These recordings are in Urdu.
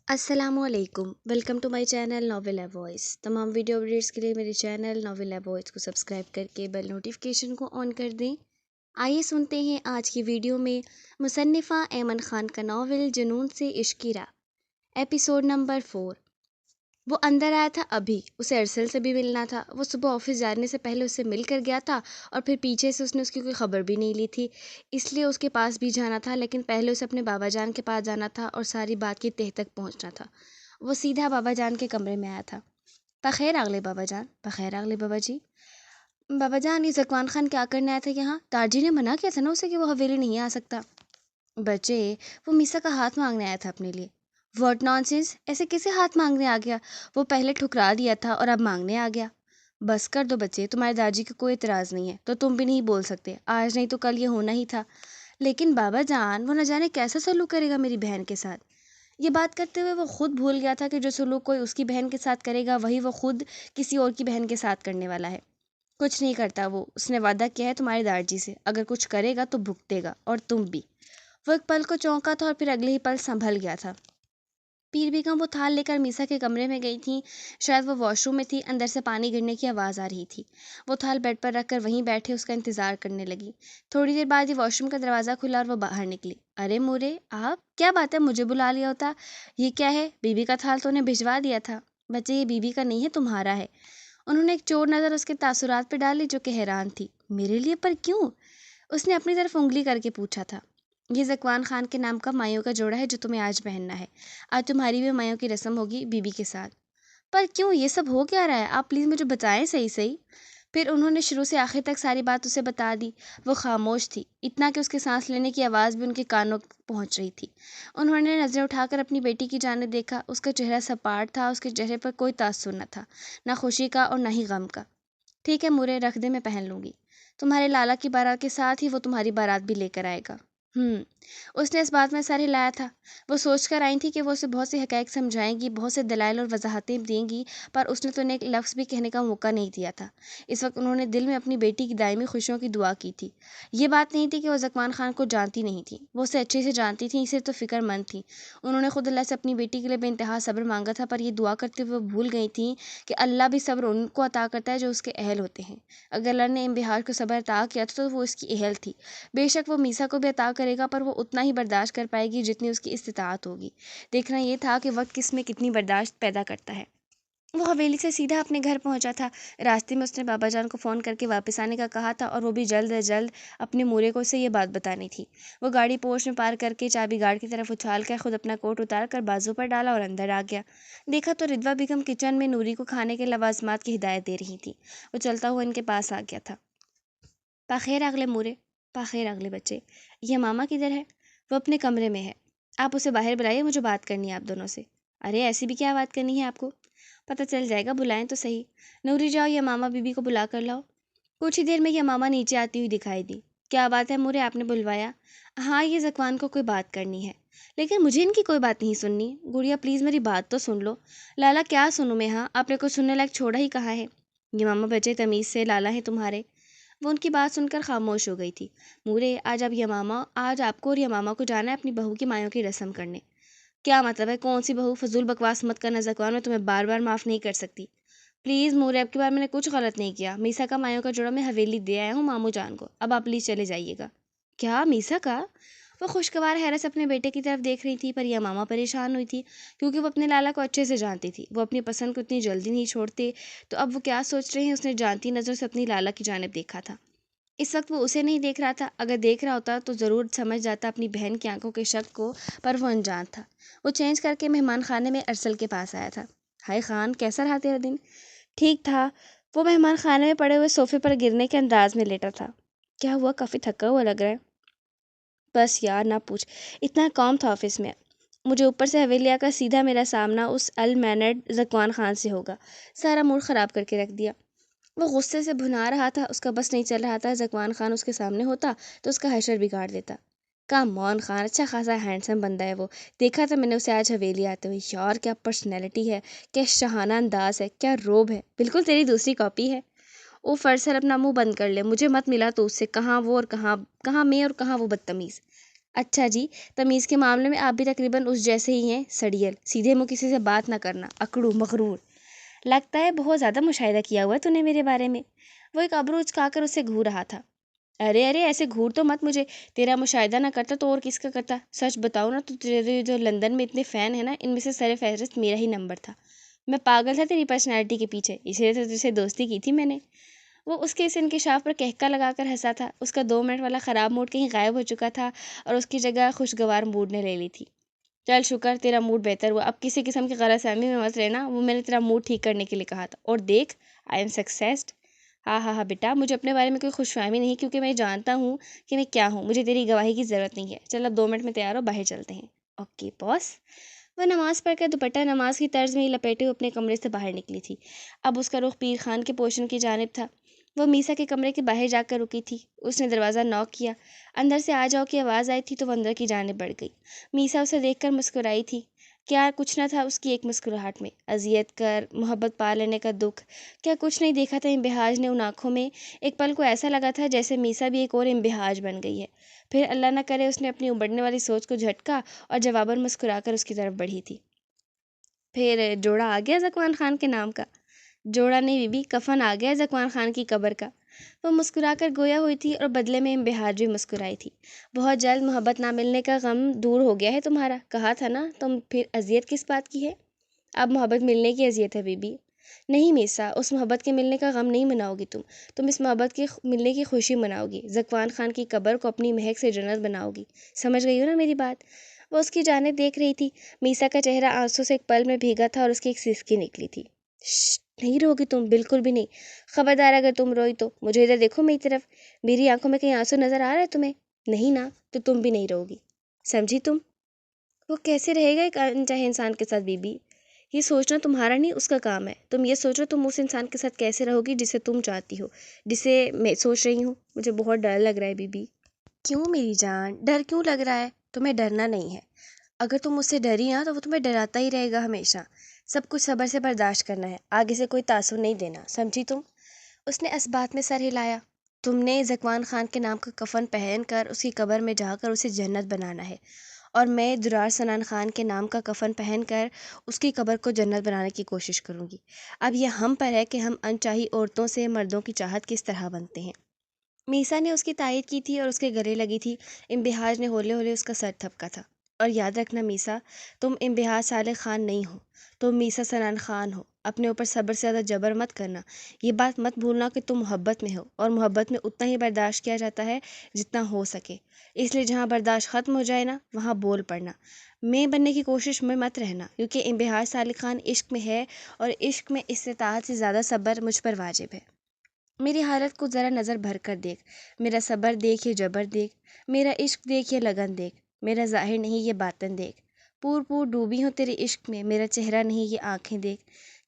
السلام علیکم، welcome to my channel novel ہے وائس۔ تمام ویڈیو اپڈیٹس کے لیے میرے چینل ناول ہے وائس کو سبسکرائب کر کے بیل نوٹیفیکیشن کو آن کر دیں۔ آئیے سنتے ہیں آج کی ویڈیو میں مصنفہ ایمن خان کا ناول جنون سے عشق کی راہ، ایپیسوڈ نمبر 4۔ وہ اندر آیا تھا ابھی، اسے ارسل سے بھی ملنا تھا۔ وہ صبح آفس جانے سے پہلے اس سے مل کر گیا تھا اور پھر پیچھے سے اس نے اس کی کوئی خبر بھی نہیں لی تھی، اس لیے اس کے پاس بھی جانا تھا، لیکن پہلے اسے اپنے بابا جان کے پاس جانا تھا اور ساری بات کی تہہ تک پہنچنا تھا۔ وہ سیدھا بابا جان کے کمرے میں آیا تھا۔ بخیر اگلے بابا جان۔ بخیر اگلے بابا جی۔ بابا جان، یہ ذکوان خان کیا کرنے آیا تھا یہاں؟ دارجی نے منع کیا تھا نا اسے کہ وہ حویلی نہیں آ سکتا۔ بچے، وہ میسا کا ہاتھ مانگنے آیا تھا اپنے لیے۔ واٹ نان سینس، ایسے کیسے ہاتھ مانگنے آ گیا؟ وہ پہلے ٹھکرا دیا تھا اور اب مانگنے آ گیا۔ بس کر دو بچے، تمہارے داجی کا کوئی اعتراض نہیں ہے تو تم بھی نہیں بول سکتے، آج نہیں تو کل یہ ہونا ہی تھا۔ لیکن بابا جان، وہ نہ جانے کیسا سلوک کرے گا میری بہن کے ساتھ۔ یہ بات کرتے ہوئے وہ خود بھول گیا تھا کہ جو سلوک کوئی اس کی بہن کے ساتھ کرے گا وہی وہ خود کسی اور کی بہن کے ساتھ کرنے والا ہے۔ کچھ نہیں کرتا وہ، اس نے وعدہ کیا ہے تمہارے دارجی سے، اگر کچھ کرے گا تو بھگتے گا، اور تم بھی۔ وہ ایک پل کو چونکا تھا اور پھر اگلے ہی پل سنبھل گیا تھا۔ پیر بیگم وہ تھال لے کر میسا کے کمرے میں گئی تھیں، شاید وہ واش روم میں تھی، اندر سے پانی گرنے کی آواز آ رہی تھی۔ وہ تھال بیڈ پر رکھ کر وہیں بیٹھے اس کا انتظار کرنے لگی۔ تھوڑی دیر بعد ہی واش روم کا دروازہ کھلا اور وہ باہر نکلی۔ ارے مورے، آپ کیا بات ہے، مجھے بلا لیا ہوتا۔ یہ کیا ہے؟ بیوی کا تھال تو انہیں بھجوا دیا تھا۔ بچے، یہ بیوی کا نہیں ہے، تمہارا ہے۔ انہوں نے ایک چور نظر اس کے تاثرات پہ ڈالی جو کہ حیران تھی۔ میرے لیے؟ پر کیوں؟ اس نے اپنی طرف انگلی کر کے پوچھا تھا۔ یہ ذکوان خان کے نام کا مایوں کا جوڑا ہے جو تمہیں آج پہننا ہے۔ آج تمہاری بھی مایوں کی رسم ہوگی بیوی کے ساتھ۔ پر کیوں؟ یہ سب ہو کیا رہا ہے؟ آپ پلیز مجھے بتائیں صحیح۔ پھر انہوں نے شروع سے آخر تک ساری بات اسے بتا دی۔ وہ خاموش تھی، اتنا کہ اس کے سانس لینے کی آواز بھی ان کے کانوں پہنچ رہی تھی۔ انہوں نے نظریں اٹھا کر اپنی بیٹی کی جانب دیکھا۔ اس کا چہرہ سپاٹ تھا، اس کے چہرے پر کوئی تاثر نہ تھا، نہ خوشی کا اور نہ ہی غم کا۔ ٹھیک ہے مورے، رکھ دے، میں پہن لوں گی۔ تمہارے لالا کی بارات کے ساتھ ہی وہ تمہاری بارات بھی لے کر آئے گا۔ اس نے اس بات میں سر ہلایا تھا۔ وہ سوچ کر آئی تھی کہ وہ اسے بہت سے حقائق سمجھائیں گی، بہت سے دلائل اور وضاحتیں دیں گی، پر اس نے تو انہیں ایک لفظ بھی کہنے کا موقع نہیں دیا تھا۔ اس وقت انہوں نے دل میں اپنی بیٹی کی دائمی خوشیوں کی دعا کی تھی۔ یہ بات نہیں تھی کہ وہ ذکوان خان کو جانتی نہیں تھی، وہ اسے اچھے سے جانتی تھیں، اسے تو فکر مند تھیں۔ انہوں نے خود اللہ سے اپنی بیٹی کے لیے بے انتہا صبر مانگا تھا، پر یہ دعا کرتے ہوئے وہ بھول گئی تھیں کہ اللہ بھی صبر ان کو عطا کرتا ہے جو اس کے اہل ہوتے ہیں۔ اگر اللہ نے بہار کو صبر عطا کیا تو وہ اس کی اہل تھی۔ بے شک وہ میسا کو بھی عطا کرے گا، پر وہ اتنا ہی برداشت کر پائے گی جتنی اس کی استطاعت ہوگی۔ دیکھنا یہ تھا کہ وقت کس میں کتنی برداشت پیدا کرتا ہے۔ وہ حویلی سے سیدھا اپنے گھر پہنچا تھا۔ راستے میں اس نے بابا جان کو فون کر کے واپس آنے کا کہا تھا، اور وہ بھی جلد از جلد اپنے مورے کو اسے یہ بات بتانی تھی۔ وہ گاڑی پورچ میں پارک کر کے چابی گارڈ کی طرف اچھال کر خود اپنا کوٹ اتار کر بازو پر ڈالا اور اندر آ گیا۔ دیکھا تو رضویٰ بیگم کچن میں نوری کو کھانے کے لوازمات کی ہدایت دے رہی تھی۔ وہ چلتا ہوا ان کے پاس آ گیا تھا۔ پاخیر اگلے مورے۔ پاخیر اگلے بچے۔ یہ ماما کدھر ہے؟ وہ اپنے کمرے میں ہے، آپ اسے باہر بلائیے، مجھے بات کرنی ہے آپ دونوں سے۔ ارے ایسی بھی کیا بات کرنی ہے آپ کو؟ پتہ چل جائے گا، بلائیں تو صحیح۔ نوری جاؤ، یہ ماما بیبی کو بلا کر لاؤ۔ کچھ ہی دیر میں یہ ماما نیچے آتی ہوئی دکھائی دی۔ کیا بات ہے مورے، آپ نے بلوایا؟ ہاں، یہ ذکوان کو کوئی بات کرنی ہے۔ لیکن مجھے ان کی کوئی بات نہیں سننی۔ گڑیا پلیز میری بات تو سن لو۔ لالا کیا سنوں میں؟ ہاں، آپ نے کچھ سننے لائق چھوڑا ہی کہا ہے؟ یہ ماما بچے تمیز سے، لالا ہیں تمہارے۔ وہ ان کی بات سن کر خاموش ہو گئی تھی۔ مورے، آج آپ کو اور یماما کو جانا ہے اپنی بہو کی مایوں کی رسم کرنے۔ کیا مطلب ہے؟ کون سی بہو؟ فضول بکواس مت کرنا ذکوان، میں تمہیں بار بار معاف نہیں کر سکتی۔ پلیز مورے، اب کی بار میں نے کچھ غلط نہیں کیا۔ میسا کا مایوں کا جوڑا میں حویلی دے آیا ہوں ماموں جان کو، اب آپ پلیز چلے جائیے گا۔ کیا میسا کا؟ وہ خوشگوار حیرت سے اپنے بیٹے کی طرف دیکھ رہی تھی، پر یماما پریشان ہوئی تھی، کیونکہ وہ اپنے لالا کو اچھے سے جانتی تھی، وہ اپنی پسند کو اتنی جلدی نہیں چھوڑتے۔ تو اب وہ کیا سوچ رہے ہیں؟ اس نے جانتی نظر سے اپنی لالا کی جانب دیکھا تھا۔ اس وقت وہ اسے نہیں دیکھ رہا تھا، اگر دیکھ رہا ہوتا تو ضرور سمجھ جاتا اپنی بہن کی آنکھوں کے شک کو، پر وہ انجان تھا۔ وہ چینج کر کے مہمان خانے میں ارسل کے پاس آیا تھا۔ ہائے خان، کیسا رہا تیرا دن؟ ٹھیک تھا۔ وہ مہمان خانے میں پڑے ہوئے صوفے پر گرنے کے انداز میں لیٹا تھا۔ کیا ہوا؟ کافی تھکا ہوا لگ رہا ہے۔ بس یار نہ پوچھ، اتنا کام تھا آفس میں، مجھے اوپر سے حویلی آ کر سیدھا میرا سامنا اس المینرڈ ذکوان خان سے ہوگا، سارا موڈ خراب کر کے رکھ دیا۔ وہ غصے سے بھنا رہا تھا، اس کا بس نہیں چل رہا تھا ذکوان خان اس کے سامنے ہوتا تو اس کا حشر بگاڑ دیتا۔ کام آن خان، اچھا خاصا ہینڈسم بندہ ہے وہ، دیکھا تھا میں نے اسے آج حویلی آتے ہوئے، یار کیا پرسنالٹی ہے، کیا شاہانہ انداز ہے، کیا روب ہے، بالکل تیری دوسری کاپی ہے۔ او فرسر، اپنا منہ بند کر لے، مجھے مت ملا تو اس سے، کہاں وہ اور کہاں میں اور کہاں وہ بدتمیز۔ اچھا جی، تمیز کے معاملے میں آپ بھی تقریباً اس جیسے ہی ہیں، سڑیل، سیدھے منہ کسی سے بات نہ کرنا، اکڑو مغرور۔ لگتا ہے بہت زیادہ مشاہدہ کیا ہوا ہے تو نے میرے بارے میں۔ وہ ایک ابرو اچکا کر اسے گھور رہا تھا۔ ارے ارے ایسے گھور تو مت مجھے، تیرا مشاہدہ نہ کرتا تو اور کس کا کرتا؟ سچ بتاؤ نا تو تیرے جو لندن میں اتنے فین ہیں نا، ان میں سے سر فہرست میرا ہی نمبر تھا۔ میں پاگل تھا تیری پرسنالٹی کے پیچھے، اسی لیے تو تجھ سے دوستی کی تھی میں نے۔ وہ اس کے اس انکشاف پر کہکا لگا کر ہنسا تھا۔ اس کا 2 منٹ والا خراب موڈ کہیں غائب ہو چکا تھا اور اس کی جگہ خوشگوار موڈ نے لے لی تھی۔ چل شکر، تیرا موڈ بہتر ہوا۔ اب کسی قسم کی غلط فہمی میں مت رہنا، وہ میں نے تیرا موڈ ٹھیک کرنے کے لیے کہا تھا، اور دیکھ آئی ایم سکسیسڈ۔ ہاں ہاں ہاں بیٹا، مجھے اپنے بارے میں کوئی خوش فہمی نہیں، کیونکہ میں جانتا ہوں کہ میں کیا ہوں۔ مجھے تیری گواہی کی ضرورت نہیں ہے۔ چل اب 2 منٹ میں تیار ہو، باہر چلتے ہیں۔ اوکے باس۔ وہ نماز پڑھ کر دوپٹہ نماز کی طرز میں ہی لپیٹے ہوئے اپنے کمرے سے باہر نکلی تھی۔ اب اس کا رخ پیر خان کے پوشن کی جانب تھا۔ وہ میسا کے کمرے کے باہر جا کر رکی تھی۔ اس نے دروازہ نوک کیا۔ اندر سے آ جاؤ کی آواز آئی تھی تو وہ اندر کی جانب بڑھ گئی۔ میسا اسے دیکھ کر مسکرائی تھی۔ کیا کچھ نہ تھا اس کی ایک مسکراہٹ میں؟ اذیت کر محبت پا لینے کا دکھ؟ کیا کچھ نہیں دیکھا تھا انبہاج نے ان آنکھوں میں؟ ایک پل کو ایسا لگا تھا جیسے میسا بھی ایک اور انبہاج بن گئی ہے۔ پھر اللہ نہ کرے اس نے اپنی ابڑنے والی سوچ کو جھٹکا اور جواباً مسکرا کر اس کی طرف بڑھی تھی۔ پھر جوڑا آ گیا زکوان خان کے نام کا؟ جوڑا نہیں بی بی، کفن آ گیا زکوان خان کی قبر کا۔ وہ مسکرا کر گویا ہوئی تھی اور بدلے میں انبہاج بھی مسکرائی تھی۔ بہت جلد محبت نہ ملنے کا غم دور ہو گیا ہے تمہارا، کہا تھا نا تم، پھر اذیت کس بات کی ہے؟ اب محبت ملنے کی اذیت ہے بی بی۔ نہیں میسا، اس محبت کے ملنے کا غم نہیں مناؤ گی تم اس محبت کے ملنے کی خوشی مناؤ گی۔ زکوان خان کی قبر کو اپنی مہک سے جنت بناؤ گی۔ سمجھ گئی ہو نا میری بات؟ وہ اس کی جانب دیکھ رہی تھی۔ میسا کا چہرہ آنسوں سے ایک پل میں بھیگا تھا اور اس کی ایک سسکی نکلی تھی۔ شش، نہیں روگی تم، بالکل بھی نہیں۔ خبردار اگر تم روئی تو مجھے ادھر دیکھو میری طرف۔ میری آنکھوں میں کہیں آنسو نظر آ رہا ہے تمہیں؟ نہیں نا، تو تم بھی نہیں روگی، سمجھی تم؟ وہ کیسے رہے گا ایک انچاہے انسان کے ساتھ بی بی؟ یہ سوچنا تمہارا نہیں، اس کا کام ہے۔ تم یہ سوچو تم اس انسان کے ساتھ کیسے رہو گی جسے تم چاہتی ہو، جسے میں سوچ رہی ہوں۔ مجھے بہت ڈر لگ رہا ہے بی بی۔ کیوں میری جان، ڈر کیوں لگ رہا ہے؟ تمہیں ڈرنا نہیں ہے۔ اگر تم مجھ سے ڈری نا تو وہ تمہیں ڈراتا ہی رہے گا ہمیشہ۔ سب کچھ صبر سے برداشت کرنا ہے، آگے سے کوئی تاثر نہیں دینا، سمجھی تم؟ اس نے اس بات میں سر ہلایا۔ تم نے زکوان خان کے نام کا کفن پہن کر اس کی قبر میں جا کر اسے جنت بنانا ہے، اور میں درار سنان خان کے نام کا کفن پہن کر اس کی قبر کو جنت بنانے کی کوشش کروں گی۔ اب یہ ہم پر ہے کہ ہم انچاہی عورتوں سے مردوں کی چاہت کس طرح بنتے ہیں۔ میسا نے اس کی تائید کی تھی اور اس کے گلے لگی تھی۔ انبہاج نے ہولے ہولے اس کا سر تھپکا تھا۔ اور یاد رکھنا میسا، تم انبہاج صالح خان نہیں ہو، تم میسا سنان خان ہو۔ اپنے اوپر صبر سے زیادہ جبر مت کرنا۔ یہ بات مت بھولنا کہ تم محبت میں ہو، اور محبت میں اتنا ہی برداشت کیا جاتا ہے جتنا ہو سکے۔ اس لیے جہاں برداشت ختم ہو جائے نا، وہاں بول پڑنا۔ میں بننے کی کوشش میں مت رہنا، کیونکہ انبہاج صالح خان عشق میں ہے، اور عشق میں استطاعت سے زیادہ صبر مجھ پر واجب ہے۔ میری حالت کو ذرا نظر بھر کر دیکھ، میرا صبر دیکھ یا جبر دیکھ، میرا عشق دیکھ یا لگن دیکھ، میرا ظاہر نہیں یہ باطن دیکھ۔ پور پور ڈوبی ہوں تیرے عشق میں، میرا چہرہ نہیں یہ آنکھیں دیکھ،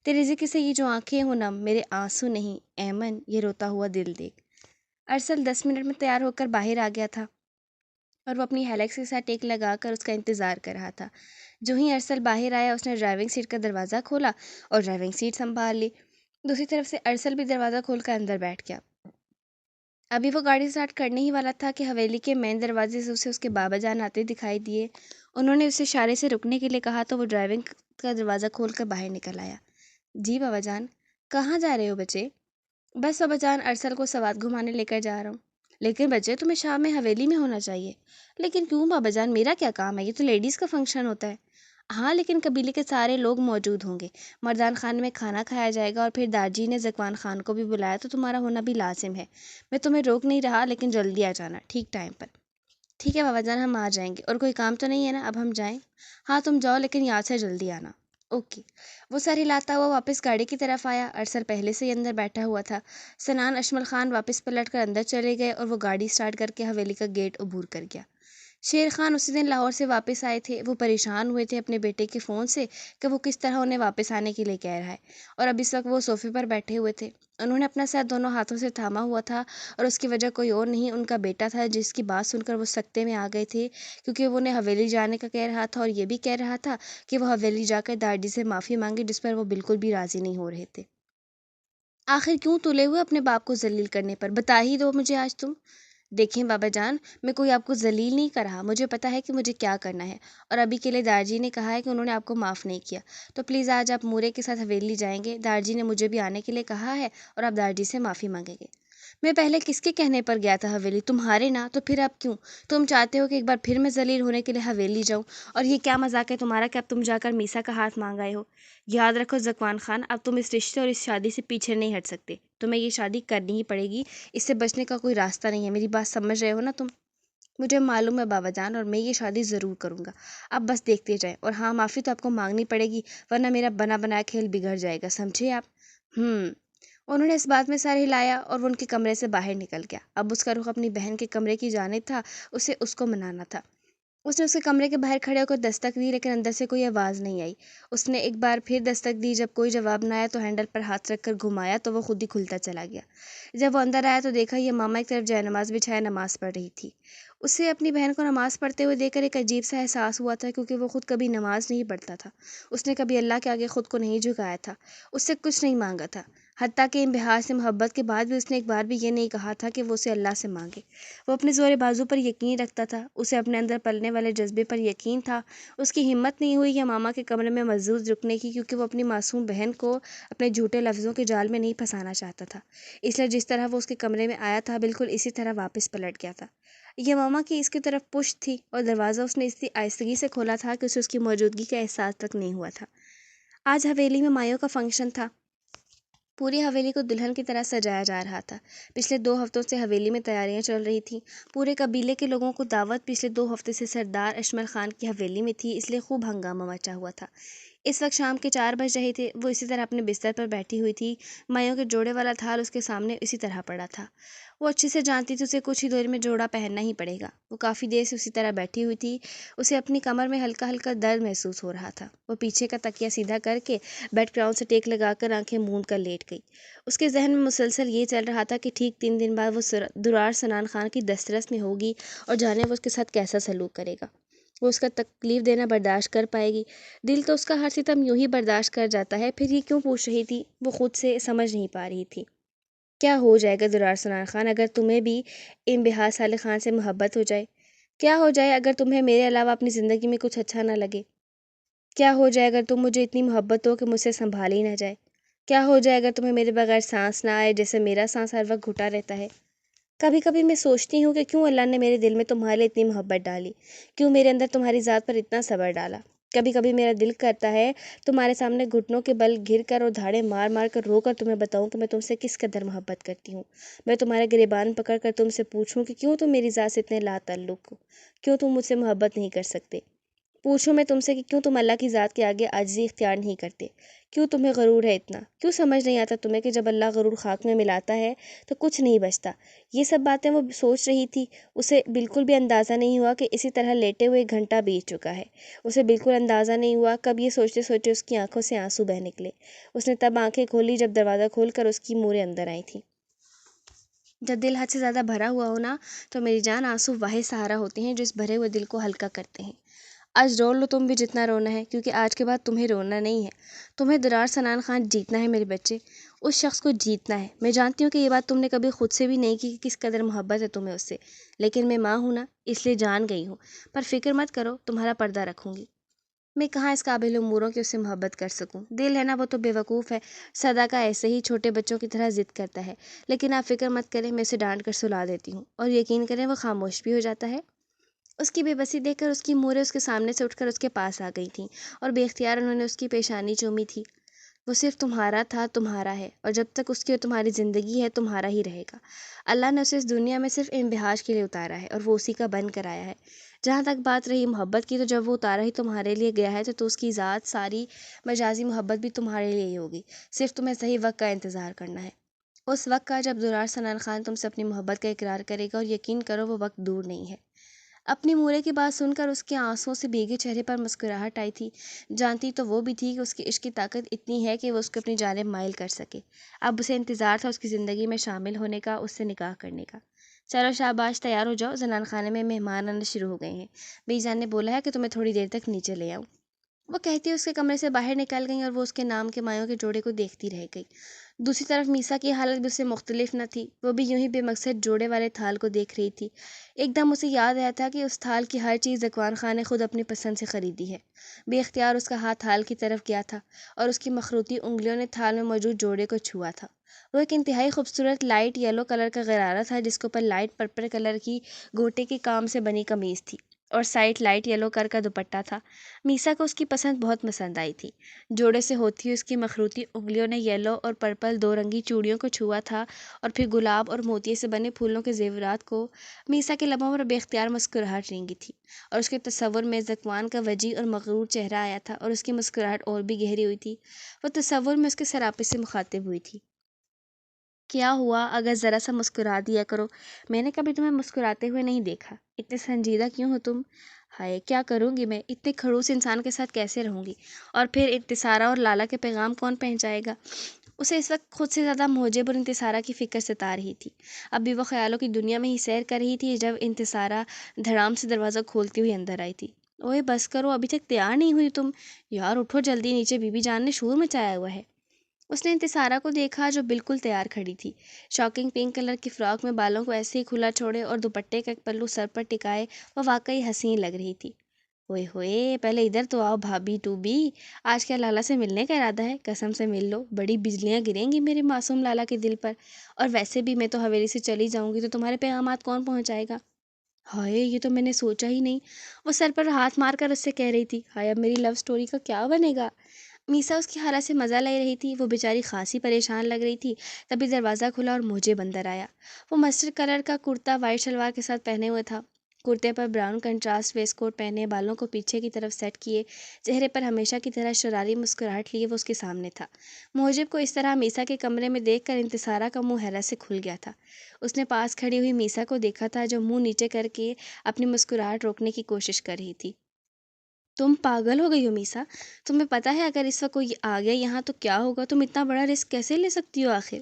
تیرے ذکر سے یہ جو آنکھیں ہوں نم، میرے آنسو نہیں ایمن یہ روتا ہوا دل دیکھ۔ ارسل 10 منٹ میں تیار ہو کر باہر آ گیا تھا، اور وہ اپنی ہیلیکس کے ساتھ ٹیک لگا کر اس کا انتظار کر رہا تھا۔ جو ہی ارسل باہر آیا، اس نے ڈرائیونگ سیٹ کا دروازہ کھولا اور ڈرائیونگ سیٹ سنبھال لی۔ دوسری طرف سے ارسل بھی دروازہ کھول کر اندر بیٹھ گیا۔ ابھی وہ گاڑی اسٹارٹ کرنے ہی والا تھا کہ حویلی کے مین دروازے سے اسے اس کے بابا جان آتے دکھائی دیے۔ انہوں نے اسے اشارے سے رکنے کے لیے کہا تو وہ ڈرائیونگ کا دروازہ کھول کر باہر نکل آیا۔ جی بابا جان، کہاں جا رہے ہو بچے؟ بس بابا جان، ارسل کو سوات گھمانے لے کر جا رہا ہوں۔ لیکن بچے، تمہیں شام میں حویلی میں ہونا چاہیے۔ لیکن کیوں بابا جان، میرا کیا کام ہے؟ یہ تو لیڈیز کا فنکشن ہوتا ہے۔ ہاں لیکن قبیلے کے سارے لوگ موجود ہوں گے، مردان خانے میں کھانا کھایا جائے گا، اور پھر داجی نے زکوان خان کو بھی بلایا تو تمہارا ہونا بھی لازم ہے۔ میں تمہیں روک نہیں رہا، لیکن جلدی آ جانا ٹھیک ٹائم پر۔ ٹھیک ہے بابا جان، ہم آ جائیں گے۔ اور کوئی کام تو نہیں ہے نا، اب ہم جائیں؟ ہاں تم جاؤ، لیکن یاد سے جلدی آنا۔ اوکے۔ وہ سر ہلاتا ہوا واپس گاڑی کی طرف آیا۔ ارسل پہلے سے ہی اندر بیٹھا ہوا تھا۔ سنان اشمل خان واپس پلٹ کر اندر چلے گئے اور وہ گاڑی اسٹارٹ کر کے حویلی کا گیٹ عبور کر گیا۔ شیر خان اسی دن لاہور سے واپس آئے تھے۔ وہ پریشان ہوئے تھے اپنے بیٹے کے فون سے کہ وہ کس طرح انہیں واپس آنے کے لیے کہہ رہا ہے، اور اب اس وقت وہ صوفے پر بیٹھے ہوئے تھے۔ انہوں نے اپنا سر دونوں ہاتھوں سے تھاما ہوا تھا، اور اس کی وجہ کوئی اور نہیں، ان کا بیٹا تھا، جس کی بات سن کر وہ سکتے میں آ گئے تھے، کیونکہ وہ انہیں حویلی جانے کا کہہ رہا تھا، اور یہ بھی کہہ رہا تھا کہ وہ حویلی جا کر داجی سے معافی مانگے، جس پر وہ بالکل بھی راضی نہیں ہو رہے تھے۔ آخر کیوں تلے ہوئے اپنے باپ کو ذلیل کرنے پر؟ بتا ہی دو مجھے آج تم۔ دیکھیں بابا جان، میں کوئی آپ کو ذلیل نہیں کر رہا، مجھے پتہ ہے کہ مجھے کیا کرنا ہے، اور ابھی کے لیے دارجی نے کہا ہے کہ انہوں نے آپ کو معاف نہیں کیا، تو پلیز آج آپ مورے کے ساتھ حویلی جائیں گے، دارجی نے مجھے بھی آنے کے لیے کہا ہے اور آپ دارجی سے معافی مانگیں گے۔ میں پہلے کس کے کہنے پر گیا تھا حویلی؟ تمہارے نا، تو پھر اب کیوں؟ تم چاہتے ہو کہ ایک بار پھر میں ذلیل ہونے کے لیے حویلی جاؤں؟ اور یہ کیا مذاق ہے تمہارا کہ اب تم جا کر میسا کا ہاتھ مانگ آئے ہو؟ یاد رکھو زکوان خان، اب تم اس رشتے اور اس شادی سے پیچھے نہیں ہٹ سکتے، تمہیں یہ شادی کرنی ہی پڑے گی، اس سے بچنے کا کوئی راستہ نہیں ہے، میری بات سمجھ رہے ہو نا تم؟ مجھے معلوم ہے بابا جان، اور میں یہ شادی ضرور کروں گا، اب بس دیکھتے جائیں، اور ہاں معافی تو آپ کو مانگنی پڑے گی، ورنہ میرا بنا بنایا کھیل بگڑ جائے گا، سمجھے آپ؟ انہوں نے اس بات میں سر ہلایا اور وہ ان کے کمرے سے باہر نکل گیا۔ اب اس کا رخ اپنی بہن کے کمرے کی جانب تھا، اسے اس کو منانا تھا۔ اس نے اس کے کمرے کے باہر کھڑے ہو کر دستک دی، لیکن اندر سے کوئی آواز نہیں آئی۔ اس نے ایک بار پھر دستک دی، جب کوئی جواب نہ آیا تو ہینڈل پر ہاتھ رکھ کر گھمایا تو وہ خود ہی کھلتا چلا گیا۔ جب وہ اندر آیا تو دیکھا یہ ماما ایک طرف جائے نماز بچھائے نماز پڑھ رہی تھی۔ اسے اپنی بہن کو نماز پڑھتے ہوئے دیکھ کر ایک عجیب سا احساس ہوا تھا، کیونکہ وہ خود کبھی نماز نہیں پڑھتا تھا، اس نے کبھی اللہ کے آگے خود کو نہیں جھکایا تھا، اس سے کچھ نہیں مانگا تھا، حتیٰ کہ ان بہار سے محبت کے بعد بھی اس نے ایک بار بھی یہ نہیں کہا تھا کہ وہ اسے اللہ سے مانگے۔ وہ اپنے زور بازو پر یقین رکھتا تھا، اسے اپنے اندر پلنے والے جذبے پر یقین تھا۔ اس کی ہمت نہیں ہوئی یا ماما کے کمرے میں مسجود رکنے کی، کیونکہ وہ اپنی معصوم بہن کو اپنے جھوٹے لفظوں کے جال میں نہیں پھنسانا چاہتا تھا، اس لیے جس طرح وہ اس کے کمرے میں آیا تھا بالکل اسی طرح واپس پلٹ گیا تھا۔ یہ ماما کی اس کی طرف پشت تھی، اور دروازہ اس نے اس آہستگی سے کھولا تھا کہ اسے اس کی موجودگی کا احساس تک نہیں ہوا تھا۔ آج حویلی میں مایوں کا فنکشن تھا، پوری حویلی کو دلہن کی طرح سجایا جا رہا تھا۔ پچھلے 2 ہفتوں سے حویلی میں تیاریاں چل رہی تھیں، پورے قبیلے کے لوگوں کو دعوت پچھلے 2 ہفتے سے سردار اشمل خان کی حویلی میں تھی، اس لیے خوب ہنگامہ مچا ہوا تھا۔ اس وقت شام کے 4 بج رہے تھے، وہ اسی طرح اپنے بستر پر بیٹھی ہوئی تھی، مایوں کے جوڑے والا تھال اس کے سامنے اسی طرح پڑا تھا۔ وہ اچھے سے جانتی تھی اسے کچھ ہی دیر میں جوڑا پہننا ہی پڑے گا۔ وہ کافی دیر سے اسی طرح بیٹھی ہوئی تھی، اسے اپنی کمر میں ہلکا ہلکا درد محسوس ہو رہا تھا۔ وہ پیچھے کا تکیہ سیدھا کر کے بیڈ گراؤنڈ سے ٹیک لگا کر آنکھیں موند کر لیٹ گئی۔ اس کے ذہن میں مسلسل یہ چل رہا تھا کہ ٹھیک 3 دن بعد وہ درار سنان خان کی دسترس میں ہوگی، اور جانے وہ اس کے ساتھ کیسا سلوک کرے گا، وہ اس کا تکلیف دینا برداشت کر پائے گی؟ دل تو اس کا ہر ستم یوں ہی برداشت کر جاتا ہے، پھر یہ کیوں پوچھ رہی تھی؟ وہ خود سے سمجھ نہیں پا رہی تھی۔ کیا ہو جائے گا درار سنان خان اگر تمہیں بھی ان بہار صالح خان سے محبت ہو جائے؟ کیا ہو جائے اگر تمہیں میرے علاوہ اپنی زندگی میں کچھ اچھا نہ لگے؟ کیا ہو جائے اگر تم مجھے اتنی محبت ہو کہ مجھ سے سنبھال ہی نہ جائے؟ کیا ہو جائے اگر تمہیں میرے بغیر سانس نہ آئے، جیسے میرا سانس ہر وقت گھٹا رہتا ہے؟ کبھی کبھی میں سوچتی ہوں کہ کیوں اللہ نے میرے دل میں تمہارے لیے اتنی محبت ڈالی، کیوں میرے اندر تمہاری ذات پر اتنا صبر ڈالا۔ کبھی کبھی میرا دل کرتا ہے تمہارے سامنے گھٹنوں کے بل گر کر اور دھاڑے مار مار کر رو کر تمہیں بتاؤں کہ میں تم سے کس قدر محبت کرتی ہوں۔ میں تمہارے گریبان پکڑ کر تم سے پوچھوں کہ کیوں تم میری ذات سے اتنے لا تعلق ہو، کیوں تم مجھ سے محبت نہیں کر سکتے۔ پوچھوں میں تم سے کہ کیوں تم اللہ کی ذات کے آگے عاجزی اختیار نہیں کرتے، کیوں تمہیں غرور ہے اتنا، کیوں سمجھ نہیں آتا تمہیں کہ جب اللہ غرور خاک میں ملاتا ہے تو کچھ نہیں بچتا۔ یہ سب باتیں وہ سوچ رہی تھی، اسے بالکل بھی اندازہ نہیں ہوا کہ اسی طرح لیٹے ہوئے 1 گھنٹہ بیت چکا ہے۔ اسے بالکل اندازہ نہیں ہوا کب یہ سوچتے سوچتے اس کی آنکھوں سے آنسو بہہ نکلے۔ اس نے تب آنکھیں کھولی جب دروازہ کھول کر اس کی موریں اندر آئی تھیں۔ جب دل حد سے زیادہ بھرا ہوا ہو نا تو میری جان، آنسو واحد سہارا ہوتے ہیں جو اس بھرے ہوئے دل کو ہلکا کرتے ہیں۔ آج رو لو تم بھی جتنا رونا ہے، کیونکہ آج کے بعد تمہیں رونا نہیں ہے، تمہیں درار سنان خان جیتنا ہے میرے بچے، اس شخص کو جیتنا ہے۔ میں جانتی ہوں کہ یہ بات تم نے کبھی خود سے بھی نہیں کی کہ کس قدر محبت ہے تمہیں اس سے، لیکن میں ماں ہوں نا، اس لیے جان گئی ہوں۔ پر فکر مت کرو، تمہارا پردہ رکھوں گی۔ میں کہاں اس قابل امور ہوں کہ اس سے محبت کر سکوں، دل ہے نا وہ تو بے وقوف ہے، سدا کا ایسے ہی چھوٹے بچوں کی طرح ضد کرتا ہے، لیکن آپ فکر مت کریں، میں اسے ڈانٹ کر سلا دیتی ہوں، اور یقین کریں وہ خاموش بھی ہو جاتا ہے۔ اس کی بے بسی دیکھ کر اس کی موریں اس کے سامنے سے اٹھ کر اس کے پاس آ گئی تھیں، اور بے اختیار انہوں نے اس کی پیشانی چومی تھی۔ وہ صرف تمہارا تھا، تمہارا ہے، اور جب تک اس کی اور تمہاری زندگی ہے تمہارا ہی رہے گا۔ اللہ نے اسے اس دنیا میں صرف امتحان کے لیے اتارا ہے، اور وہ اسی کا بن کر آیا ہے۔ جہاں تک بات رہی محبت کی، تو جب وہ اتارا ہی تمہارے لیے گیا ہے تو اس کی ذات ساری مجازی محبت بھی تمہارے لیے ہی ہوگی، صرف تمہیں صحیح وقت کا انتظار کرنا ہے، اس وقت کا جب درار سنان خان تم سے اپنی محبت کا اقرار کرے گا، اور یقین کرو وہ وقت دور نہیں ہے۔ اپنی مورے کی بات سن کر اس کے آنسوؤں سے بھیگے چہرے پر مسکراہٹ آئی تھی۔ جانتی تو وہ بھی تھی کہ اس کے عشق کی طاقت اتنی ہے کہ وہ اس کو اپنی جانب مائل کر سکے۔ اب اسے انتظار تھا اس کی زندگی میں شامل ہونے کا، اس سے نکاح کرنے کا۔ چلو شاباش، تیار ہو جاؤ، زنان خانے میں مہمان آنا شروع ہو گئے ہیں، بی جان نے بولا ہے کہ تمہیں تھوڑی دیر تک نیچے لے آؤں۔ وہ کہتی اس کے کمرے سے باہر نکل گئی اور وہ اس کے نام کے مایوں کے جوڑے کو دیکھتی رہ گئی۔ دوسری طرف میسا کی حالت بھی اس سے مختلف نہ تھی، وہ بھی یوں ہی بے مقصد جوڑے والے تھال کو دیکھ رہی تھی۔ ایک دم اسے یاد آیا تھا کہ اس تھال کی ہر چیز ذکوان خان نے خود اپنی پسند سے خریدی ہے۔ بے اختیار اس کا ہاتھ تھال کی طرف گیا تھا اور اس کی مخروطی انگلیوں نے تھال میں موجود جوڑے کو چھوا تھا۔ وہ ایک انتہائی خوبصورت لائٹ یلو کلر کا غرارہ تھا جس کے اوپر لائٹ پرپل کلر کی گوٹے کے کام سے بنی قمیض تھی اور سائڈ لائٹ یلو کلر کا دوپٹہ تھا۔ میسا کو اس کی بہت پسند آئی تھی۔ جوڑے سے ہوتی ہوئی اس کی مخروطی انگلیوں نے یلو اور پرپل دو رنگی چوڑیوں کو چھوا تھا اور پھر گلاب اور موتیے سے بنے پھولوں کے زیورات کو۔ میسا کے لبوں پر بے اختیار مسکراہٹ رینگی تھی اور اس کے تصور میں ذکوان کا وجیح اور مغرور چہرہ آیا تھا اور اس کی مسکراہٹ اور بھی گہری ہوئی تھی۔ وہ تصور میں اس کے سراپے سے مخاطب ہوئی تھی۔ کیا ہوا اگر ذرا سا مسکرا دیا کرو؟ میں نے کبھی تمہیں مسکراتے ہوئے نہیں دیکھا۔ اتنے سنجیدہ کیوں ہو تم؟ ہائے کیا کروں گی میں، اتنے کھڑوس انسان کے ساتھ کیسے رہوں گی؟ اور پھر انتصارہ اور لالا کے پیغام کون پہنچائے گا؟ اسے اس وقت خود سے زیادہ محجب اور انتصارہ کی فکر ستا رہی تھی۔ اب بھی وہ خیالوں کی دنیا میں ہی سیر کر رہی تھی جب انتصارہ دھڑام سے دروازہ کھولتی ہوئی اندر آئی تھی۔ اوئے بس کرو، ابھی تک تیار نہیں ہوئی تم؟ یار اٹھو جلدی، نیچے بی بی جان نے شور مچایا ہوا ہے۔ اس نے انتصارہ کو دیکھا جو بالکل تیار کھڑی تھی، شاکنگ پنک کلر کی فراک میں بالوں کو ایسے ہی کھلا چھوڑے اور دوپٹے کا ایک پلو سر پر ٹکائے وہ واقعی حسین لگ رہی تھی۔ ہوئے ہوئے، پہلے ادھر تو آؤ بھابھی ٹوبی، آج کیا لالا سے ملنے کا ارادہ ہے؟ قسم سے مل لو، بڑی بجلیاں گریں گی میرے معصوم لالا کے دل پر۔ اور ویسے بھی میں تو حویلی سے چلی جاؤں گی تو تمہارے پیغامات کون پہنچائے گا؟ ہائے یہ تو میں نے سوچا ہی نہیں، وہ سر پر ہاتھ مار کر اس سے کہہ رہی تھی۔ ہائے اب میری لو سٹوری کا کیا بنے گا؟ میسا اس کی حالت سے مزہ لے رہی تھی، وہ بیچاری خاصی پریشان لگ رہی تھی۔ تبھی دروازہ کھلا اور محجب اندر آیا۔ وہ مسٹرڈ کلر کا کرتا وائٹ شلوار کے ساتھ پہنے ہوئے تھا، کرتے پر براؤن کنٹراسٹ ویسٹ کوٹ پہنے، بالوں کو پیچھے کی طرف سیٹ کیے، چہرے پر ہمیشہ کی طرح شراری مسکراہٹ لیے وہ اس کے سامنے تھا۔ محجب کو اس طرح میسا کے کمرے میں دیکھ کر انتصارہ کا منہ حیرت سے کھل گیا تھا۔ اس نے پاس کھڑی ہوئی میسا کو دیکھا تھا جو منہ نیچے کر کے اپنی مسکراہٹ روکنے کی کوشش کر رہی تھی۔ تم پاگل ہو گئی ہو میسا، تمہیں پتہ ہے اگر اس وقت کوئی آ گیا یہاں تو کیا ہوگا؟ تم اتنا بڑا رسک کیسے لے سکتی ہو آخر؟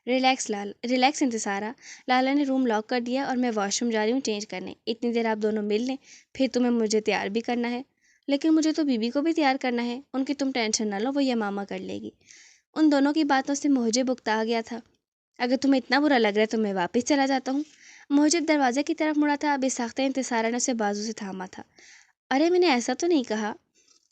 ریلیکس انتصارہ، لالا نے روم لاک کر دیا اور میں واش روم جا رہی ہوں چینج کرنے، اتنی دیر آپ دونوں مل لیں، پھر تمہیں مجھے تیار بھی کرنا ہے۔ لیکن مجھے تو بیوی کو بھی تیار کرنا ہے، ان کی تم ٹینشن نہ لو، وہ یمامہ کر لے گی۔ ان دونوں کی باتوں سے محجب اکتا گیا تھا۔ اگر تمہیں اتنا برا لگ رہا ہے تو میں واپس چلا جاتا ہوں۔ محجب دروازے کی طرف مڑا تھا، بے ساختہ انتصارہ نے اسے بازو سے تھاما تھا۔ ارے میں نے ایسا تو نہیں کہا۔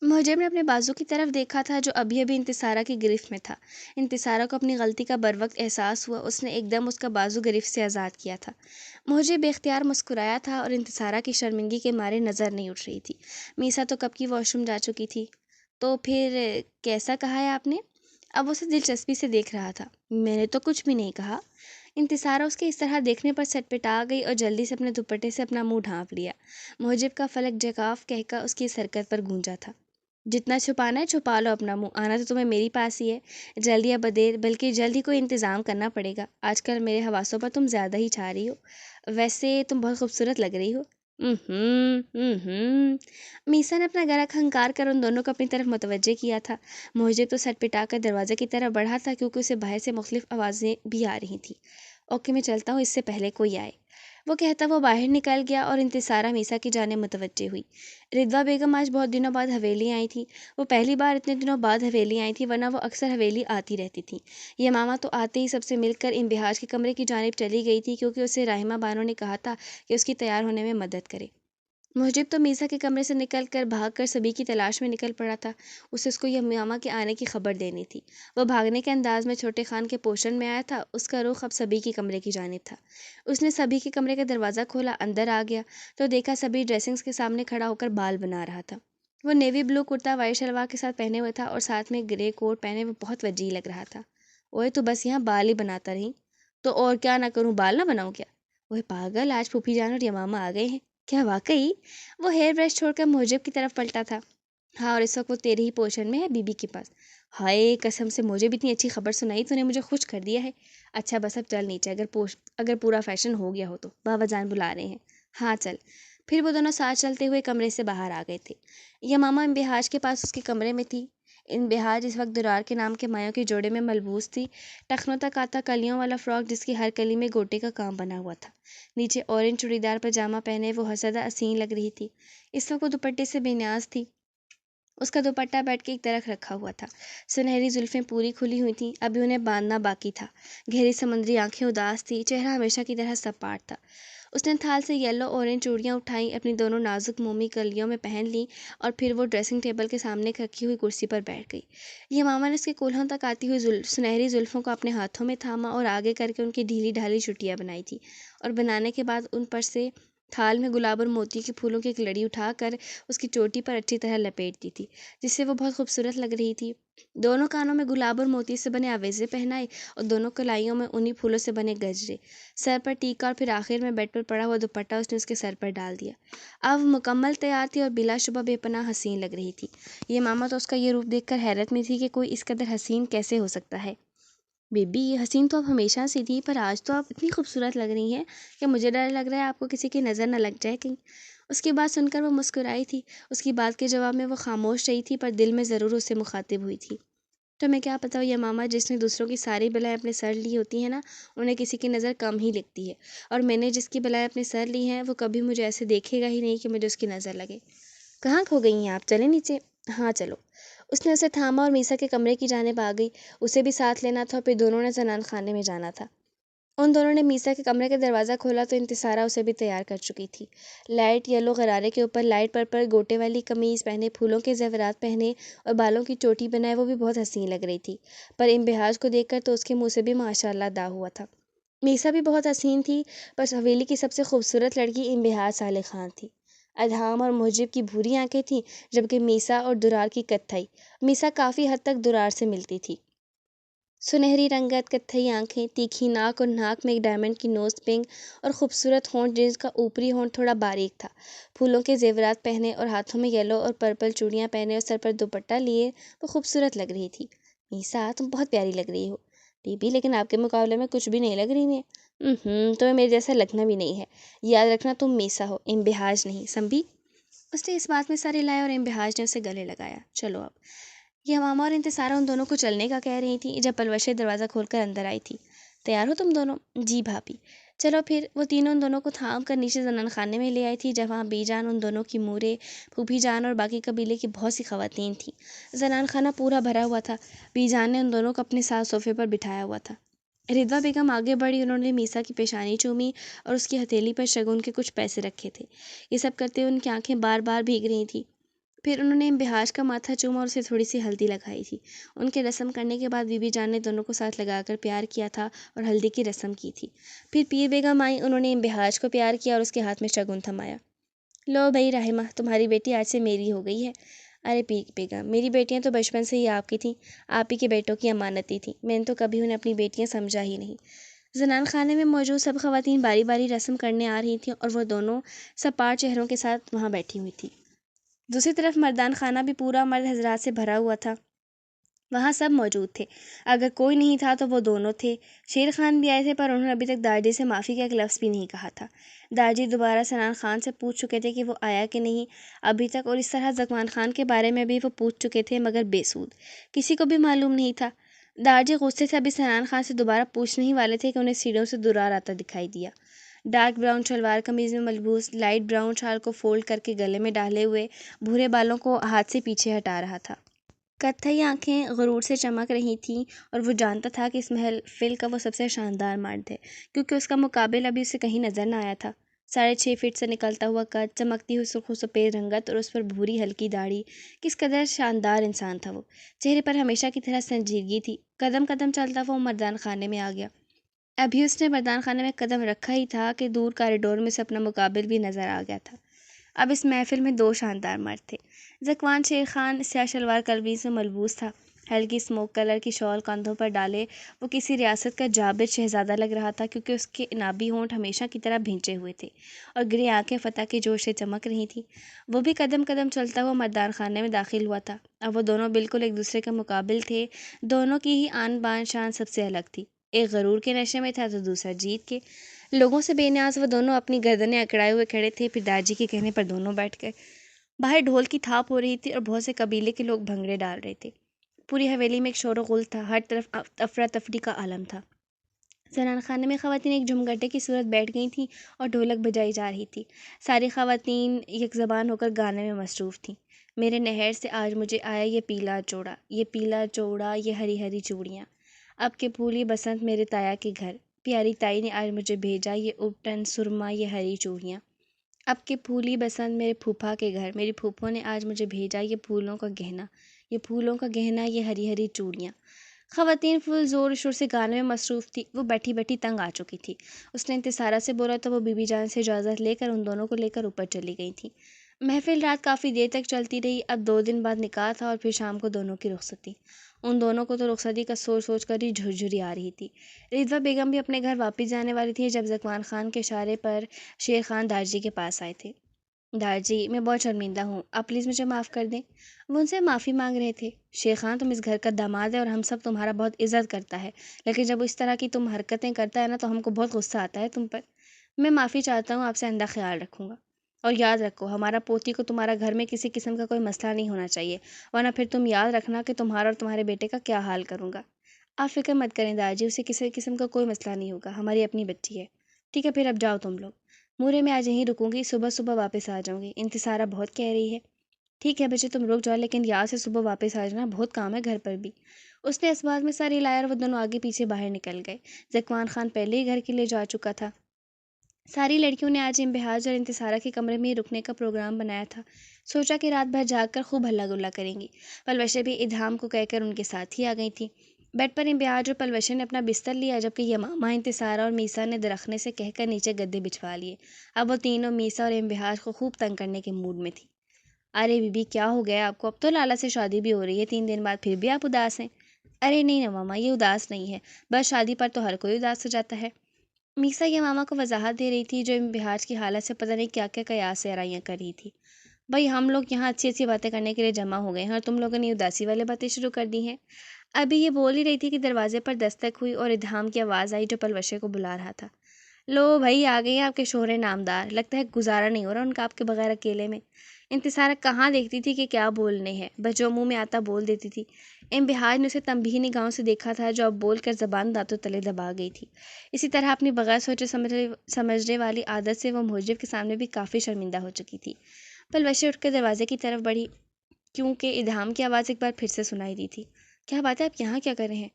محجب نے اپنے بازو کی طرف دیکھا تھا جو ابھی انتصارہ کی گرفت میں تھا۔ انتصارہ کو اپنی غلطی کا بروقت احساس ہوا، اس نے ایک دم اس کا بازو گرفت سے آزاد کیا تھا۔ محجب بے اختیار مسکرایا تھا اور انتصارہ کی شرمندگی کے مارے نظر نہیں اٹھ رہی تھی۔ میسا تو کب کی واش روم جا چکی تھی۔ تو پھر کیسا کہا ہے آپ نے؟ اب اسے دلچسپی سے دیکھ رہا تھا۔ میں نے تو کچھ بھی نہیں کہا۔ انتصارہ اس کے اس طرح دیکھنے پر سٹ پٹا گئی اور جلدی سے اپنے دوپٹے سے اپنا منہ ڈھانپ لیا۔ محجب کا فلک جکاف کہہ کر اس کی سرکت پر گونجا تھا۔ جتنا چھپانا ہے چھپا لو اپنا منہ، آنا تو تمہیں میری پاس ہی ہے، جلد یا بدیر، بلکہ جلد ہی کوئی انتظام کرنا پڑے گا۔ آج کل میرے حواسوں پر تم زیادہ ہی چھا رہی ہو، ویسے تم بہت خوبصورت لگ رہی ہو۔ میسا نے اپنا گلا کھنکار کر ان دونوں کو اپنی طرف متوجہ کیا تھا۔ محجب تو سٹ پٹا کر دروازے کی طرف بڑھا تھا کیونکہ اسے باہر سے مختلف آوازیں بھی آ رہی تھیں۔ اوکے میں چلتا ہوں اس سے پہلے کوئی آئے، وہ کہتا وہ باہر نکل گیا اور انتصارہ میسا کی جانب متوجہ ہوئی۔ رضویٰ بیگم آج بہت دنوں بعد حویلی آئی تھیں۔ وہ پہلی بار اتنے دنوں بعد حویلی آئی تھیں، ورنہ وہ اکثر حویلی آتی رہتی تھیں۔ یہ ماما تو آتے ہی سب سے مل کر انبہاج کے کمرے کی جانب چلی گئی تھی کیونکہ اسے راحمہ بانو نے کہا تھا کہ اس کی تیار ہونے میں مدد کرے۔ محجب تو میسا کے کمرے سے نکل کر بھاگ کر سبھی کی تلاش میں نکل پڑا تھا، اسے اس کو یہ ماما کے آنے کی خبر دینی تھی۔ وہ بھاگنے کے انداز میں چھوٹے خان کے پوشن میں آیا تھا، اس کا رخ اب سبھی کے کمرے کی جانب تھا۔ اس نے سبھی کے کمرے کا دروازہ کھولا، اندر آ گیا تو دیکھا سبھی ڈریسنگز کے سامنے کھڑا ہو کر بال بنا رہا تھا۔ وہ نیوی بلو کرتا وائٹ شلوار کے ساتھ پہنے ہوئے تھا اور ساتھ میں گرے کوٹ پہنے وہ بہت وجیح لگ رہا تھا۔ اوئے تو بس یہاں بال ہی بناتا رہی تو اور کیا نہ کروں، بال نہ بناؤں کیا؟ اوئے پاگل، آج پھوپھی جان اور یمامہ آ گئے ہیں کیا واقعی؟ وہ ہیئر برش چھوڑ کر محجب کی طرف پلٹا تھا۔ ہاں، اور اس وقت وہ تیرے ہی پوشن میں ہے، بی بی کے پاس۔ ہائے قسم سے مجھے بھی اتنی اچھی خبر سنائی تو نے مجھے خوش کر دیا ہے۔ اچھا بس اب چل نیچے، اگر پورا فیشن ہو گیا ہو تو بابا جان بلا رہے ہیں۔ ہاں چل۔ پھر وہ دونوں ساتھ چلتے ہوئے کمرے سے باہر آ گئے تھے۔ یمامہ انبہاج کے پاس اس کے کمرے میں تھی۔ انبہاج اس وقت درار کے نام کے مایوں کے جوڑے میں ملبوس تھی، ٹخنوں تک آتا کلیوں والا فراک جس کی ہر کلی میں گوٹے کا کام بنا ہوا تھا، نیچے اورنج چوڑی دار پاجامہ پہنے وہ حسدہ حسین لگ رہی تھی۔ اس وقت وہ دوپٹے سے بے نیاز تھی، اس کا دوپٹہ بیٹھ کے ایک طرف رکھا ہوا تھا، سنہری زلفیں پوری کھلی ہوئی تھیں، ابھی انہیں باندھنا باقی تھا، گہری سمندری آنکھیں اداس تھی، چہرہ ہمیشہ کی طرح سپاٹ تھا۔ اس نے تھال سے یلو اورنج چوڑیاں اٹھائیں، اپنی دونوں نازک مومی کلیوں میں پہن لیں اور پھر وہ ڈریسنگ ٹیبل کے سامنے رکھی ہوئی کرسی پر بیٹھ گئی۔ یہ ماما نے اس کے کولہوں تک آتی ہوئی سنہری زلفوں کو اپنے ہاتھوں میں تھاما اور آگے کر کے ان کی ڈھیلی ڈھالی چٹیاں بنائی تھی، اور بنانے کے بعد ان پر سے تھال میں گلاب اور موتی کے پھولوں کی ایک لڑی اٹھا کر اس کی چوٹی پر اچھی طرح لپیٹ دی تھی، جس سے وہ بہت خوبصورت لگ رہی تھی۔ دونوں کانوں میں گلاب اور موتی سے بنے آویزے پہنائے اور دونوں کلائیوں میں انہی پھولوں سے بنے گجرے، سر پر ٹیکا، اور پھر آخر میں بیڈ پر پڑا ہوا دوپٹہ اس کے سر پر ڈال دیا۔ اب وہ مکمل تیار تھی اور بلا شبہ بے پناہ حسین لگ رہی تھی۔ یہ ماما تو اس کا یہ روپ دیکھ کر حیرت میں تھی کہ کوئی اس قدر حسین کیسے ہو سکتا ہے۔ بی بی، یہ حسین تو اب ہمیشہ سے تھی، پر آج تو آپ اتنی خوبصورت لگ رہی ہیں کہ مجھے ڈر لگ رہا ہے آپ کو کسی کی نظر نہ لگ جائے کہیں۔ اس کی بات سن کر وہ مسکرائی تھی۔ اس کی بات کے جواب میں وہ خاموش رہی تھی، پر دل میں ضرور اس سے مخاطب ہوئی تھی۔ تمہیں کیا پتہ یہ ماما، جس نے دوسروں کی ساری بلائیں اپنے سر لی ہوتی ہیں نا، انہیں کسی کی نظر کم ہی لگتی ہے، اور میں نے جس کی بلائیں اپنے سر لی ہیں وہ کبھی مجھے ایسے دیکھے گا ہی نہیں کہ مجھے اس کی نظر لگے۔ کہاں کھو گئی ہیں آپ؟ چلیں نیچے۔ ہاں چلو۔ اس نے اسے تھاما اور میسا کے کمرے کی جانب آ گئی۔ اسے بھی ساتھ لینا تھا اور پھر دونوں نے زنان خانے میں جانا تھا۔ ان دونوں نے میسا کے کمرے کا دروازہ کھولا تو انتصارہ اسے بھی تیار کر چکی تھی۔ لائٹ یلو غرارے کے اوپر لائٹ پرپل گوٹے والی قمیض پہنے، پھولوں کے زیورات پہنے اور بالوں کی چوٹی بنائے وہ بھی بہت حسین لگ رہی تھی، پر امبہاج کو دیکھ کر تو اس کے منہ سے بھی ماشاءاللہ دا ہوا تھا۔ میسا بھی بہت حسین تھی، پر حویلی کی سب سے خوبصورت لڑکی امبہاج صالح خان تھی۔ ادھام اور محجب کی بھوری آنکھیں تھیں، جبکہ میسا اور درار کی کتھئی۔ میسا کافی حد تک درار سے ملتی تھی۔ سنہری رنگت، کتھئی آنکھیں، تیکھی ناک اور ناک میں ایک ڈائمنڈ کی نوز پنگ اور خوبصورت ہونٹ جن کا اوپری ہونٹ تھوڑا باریک تھا۔ پھولوں کے زیورات پہنے اور ہاتھوں میں یلو اور پرپل چوڑیاں پہنے اور سر پر دوپٹہ لیے وہ خوبصورت لگ رہی تھی۔ میسا، تم بہت پیاری لگ رہی ہو۔ بی بی، لیکن آپ کے مقابلے میں کچھ بھی نہیں لگ رہی میں۔ تمہیں میرے جیسا لگنا بھی نہیں ہے۔ یاد رکھنا تم میسا ہو، امبہاج نہیں، سمجھی؟ اس نے اس بات میں سر ہلایا اور امبہاج نے اسے گلے لگایا۔ چلو اب۔ یہ ماما اور انتصارہ ان دونوں کو چلنے کا کہہ رہی تھی جب پلوشیں دروازہ کھول کر اندر آئی تھی۔ تیار ہو تم دونوں؟ جی بھابھی۔ چلو پھر۔ وہ تینوں ان دونوں کو تھام کر نیچے زنان خانے میں لے آئی تھی، جہاں بی جان، ان دونوں کی مورے، پھوپھی جان اور باقی قبیلے کی بہت سی خواتین تھیں۔ زنان خانہ پورا بھرا ہوا تھا۔ بی جان نے ان دونوں کو اپنے ساتھ صوفے پر بٹھایا ہوا تھا۔ رضویٰ بیگم آگے بڑھی، انہوں نے میسا کی پیشانی چومی اور اس کی ہتھیلی پر شگن کے کچھ پیسے رکھے تھے۔ یہ سب کرتے ہوئے ان کی آنکھیں بار بار بھیگ رہی تھیں۔ پھر انہوں نے امبہاج کا ماتھا چوما اور اسے تھوڑی سی ہلدی لگائی تھی۔ ان کے رسم کرنے کے بعد بی بی جان نے دونوں کو ساتھ لگا کر پیار کیا تھا اور ہلدی کی رسم کی تھی۔ پھر پیر بیگم آئیں، انہوں نے امبہاج کو پیار کیا اور اس کے ہاتھ میں شگن تھمایا۔ لو بھئی رحمہ، تمہاری بیٹی آج سے میری ہو گئی ہے۔ ارے پیر بیگم، میری بیٹیاں تو بچپن سے ہی آپ کی تھیں، آپ ہی کے بیٹوں کی امانتی تھیں، میں نے تو کبھی انہیں اپنی بیٹیاں سمجھا ہی نہیں۔ زنان خانے میں موجود سب خواتین باری باری رسم کرنے آ رہی تھیں اور وہ دونوں سپاٹ چہروں کے ساتھ وہاں بیٹھی ہوئی تھیں۔ دوسری طرف مردان خانہ بھی پورا مرد حضرات سے بھرا ہوا تھا۔ وہاں سب موجود تھے، اگر کوئی نہیں تھا تو وہ دونوں تھے۔ شیر خان بھی آئے تھے، پر انہوں نے ابھی تک داجی سے معافی کا ایک لفظ بھی نہیں کہا تھا۔ داجی دوبارہ سنان خان سے پوچھ چکے تھے کہ وہ آیا کہ نہیں ابھی تک، اور اس طرح زکوان خان کے بارے میں بھی وہ پوچھ چکے تھے، مگر بے سود، کسی کو بھی معلوم نہیں تھا۔ داجی غصے سے ابھی سنان خان سے دوبارہ پوچھنے ہی والے تھے کہ انہیں سیڑھیوں سے درار آتا دکھائی دیا، ڈارک براؤن شلوار قمیض میں ملبوس، لائٹ براؤن شال کو فولڈ کر کے گلے میں ڈالے ہوئے، بھورے بالوں کو ہاتھ سے پیچھے ہٹا رہا تھا۔ کتھئی آنکھیں غرور سے چمک رہی تھیں اور وہ جانتا تھا کہ اس محفل کا وہ سب سے شاندار مرد ہے، کیونکہ اس کا مقابل ابھی اسے کہیں نظر نہ آیا تھا۔ 6.5 فٹ سے نکلتا ہوا قد، چمکتی ہوئی سرخ و سفید رنگت اور اس پر بھوری ہلکی داڑھی، کس قدر شاندار انسان تھا وہ۔ چہرے پر ہمیشہ کی طرح سنجیدگی تھی۔ قدم قدم چلتا وہ مردان خانے میں آ گیا۔ ابھی اس نے مردان خانے میں قدم رکھا ہی تھا کہ دور کاریڈور میں سے اپنا مقابل بھی نظر آ گیا تھا۔ اب اس محفل میں 2 شاندار مرد تھے۔ زکوان شیر خان سیاہ شلوار قمیض میں ملبوس تھا، ہلکی اسموک کلر کی شال کندھوں پر ڈالے وہ کسی ریاست کا جابر شہزادہ لگ رہا تھا، کیونکہ اس کے انابی ہونٹ ہمیشہ کی طرح بھینچے ہوئے تھے اور گرے آنکھیں فتح کے جوش سے چمک رہی تھیں۔ وہ بھی قدم قدم چلتا ہوا مردان خانے میں داخل ہوا تھا۔ اب وہ دونوں بالکل ایک دوسرے کے مقابل تھے، دونوں کی ہی آن بان شان سب سے الگ تھی۔ ایک غرور کے نشے میں تھا تو دوسرا جیت کے۔ لوگوں سے بے نیاز وہ دونوں اپنی گردنیں اکڑائے ہوئے کھڑے تھے۔ پھر داجی کے کہنے پر دونوں بیٹھ گئے۔ باہر ڈھول کی تھاپ ہو رہی تھی اور بہت سے قبیلے کے لوگ بھنگڑے ڈال رہے تھے۔ پوری حویلی میں ایک شور و غل تھا، ہر طرف افراتفری کا عالم تھا۔ زنان خانے میں خواتین ایک جھمگٹے کی صورت بیٹھ گئی تھیں اور ڈھولک بجائی جا رہی تھی۔ ساری خواتین یک زبان ہو کر گانے میں مصروف تھیں۔ میرے نہر سے آج مجھے آیا یہ پیلا چوڑا، یہ پیلا چوڑا، یہ ہری ہری چوڑیاں، اب کے پھولی بسنت میرے تایا کے گھر، پیاری تائی نے آج مجھے بھیجا یہ اپٹن سرما، یہ ہری چوڑیاں، اب کے پھولی بسنت میرے پھوپھا کے گھر، میری پھوپھو نے آج مجھے بھیجا یہ پھولوں کا گہنا، یہ پھولوں کا گہنا، یہ ہری ہری چوڑیاں۔ خواتین فل زور شور سے گانے میں مصروف تھی، وہ بیٹھی بیٹھی تنگ آ چکی تھی۔ اس نے انتصارہ سے بولا تو وہ بی بی جان سے اجازت لے کر ان دونوں کو لے کر اوپر چلی گئی تھی۔ محفل رات کافی دیر تک چلتی رہی۔ اب 2 دن بعد نکاح تھا اور پھر شام کو دونوں کی رخصتی۔ ان دونوں کو تو رخصتی کا سوچ سوچ کر ہی جھرجھری آ رہی تھی۔ رضوہ بیگم بھی اپنے گھر واپس جانے والی تھی جب زکوان خان کے اشارے پر شیر خان دارجی کے پاس آئے تھے۔ دارجی، میں بہت شرمندہ ہوں، آپ پلیز مجھے معاف کر دیں۔ وہ ان سے معافی مانگ رہے تھے۔ شیر خان، تم اس گھر کا داماد ہے اور ہم سب تمہارا بہت عزت کرتا ہے، لیکن جب اس طرح کی تم حرکتیں کرتا ہے نا تو ہم کو بہت غصہ آتا ہے تم پر۔ میں معافی چاہتا ہوں، آپ سے آئندہ خیال رکھوں گا۔ اور یاد رکھو، ہمارا پوتی کو تمہارا گھر میں کسی قسم کا کوئی مسئلہ نہیں ہونا چاہیے، ورنہ پھر تم یاد رکھنا کہ تمہارا اور تمہارے بیٹے کا کیا حال کروں گا۔ آپ فکر مت کریں دارجی، اسے کسی قسم کا کوئی مسئلہ نہیں ہوگا، ہماری اپنی بچی ہے۔ ٹھیک ہے، پھر اب جاؤ تم لوگ۔ مورے میں آج یہیں رکوں گی، صبح صبح واپس آ جاؤں گی، انتصارہ بہت کہہ رہی ہے۔ ٹھیک ہے بچے، تم رک جاؤ، لیکن یاد سے صبح واپس آ جانا، بہت کام ہے گھر پر بھی۔ اس نے اس بات میں سر ہلایا اور وہ دونوں آگے پیچھے باہر نکل گئے۔ زکوان خان پہلے ہی گھر کے لیے جا چکا تھا۔ ساری لڑکیوں نے آج امبہاج اور انتصارہ کے کمرے میں ہی رکنے کا پروگرام بنایا تھا۔ سوچا کہ رات بھر جاگ کر خوب ہلا گلا کریں گی۔ پلوشیں بھی ادھام کو کہہ کر ان کے ساتھ ہی آ گئی تھیں۔ بیڈ پر امبہاج اور پلوشیں نے اپنا بستر لیا، جبکہ یمامہ، انتصارہ اور میسا نے درخنے سے کہہ کر نیچے گدے بچھوا لیے۔ اب وہ تینوں میسا اور امبہاج کو خوب تنگ کرنے کے موڈ میں تھی۔ ارے بی بی، کیا ہو گیا آپ کو؟ اب تو لالا سے شادی بھی ہو رہی ہے، 3 دن بعد پھر بھی آپ اداس ہیں؟ ارے نہیں نا ماما، یہ اداس نہیں ہے، بس شادی پر تو ہر کوئی اداس ہو جاتا ہے۔ میسا یہ ماما کو وضاحت دے رہی تھی، جو امبہاج کی حالت سے پتہ نہیں کیا کیا قیاس سے آرائیاں کر رہی تھی۔ بھائی، ہم لوگ یہاں اچھی اچھی باتیں کرنے کے لیے جمع ہو گئے ہیں اور تم لوگوں نے اداسی والی باتیں شروع کر دی ہیں۔ ابھی یہ بول ہی رہی تھی کہ دروازے پر دستک ہوئی اور ادھام کی آواز آئی جو پلوشے کو بلا رہا تھا۔ لو بھائی، آ گئی ہیں آپ کے شوہر نامدار، لگتا ہے گزارا نہیں ہو رہا ان کا آپ کے بغیر اکیلے میں۔ انتصارہ کہاں دیکھتی تھی کہ کیا بولنے ہیں، بس جو منہ میں آتا بول دیتی تھی۔ امبہاج نے اسے تنبیہی نگاہوں سے دیکھا تھا، جو اب بول کر زبان دانتوں تلے دبا گئی تھی۔ اسی طرح اپنی بغیر سوچے سمجھنے والی عادت سے وہ محجب کے سامنے بھی کافی شرمندہ ہو چکی تھی۔ پلوشے اٹھ کر دروازے کی طرف بڑھی، کیونکہ ادھام کی آواز ایک بار پھر سے سنائی دی تھی۔ کیا بات ہے، آپ یہاں کیا کر رہے ہیں؟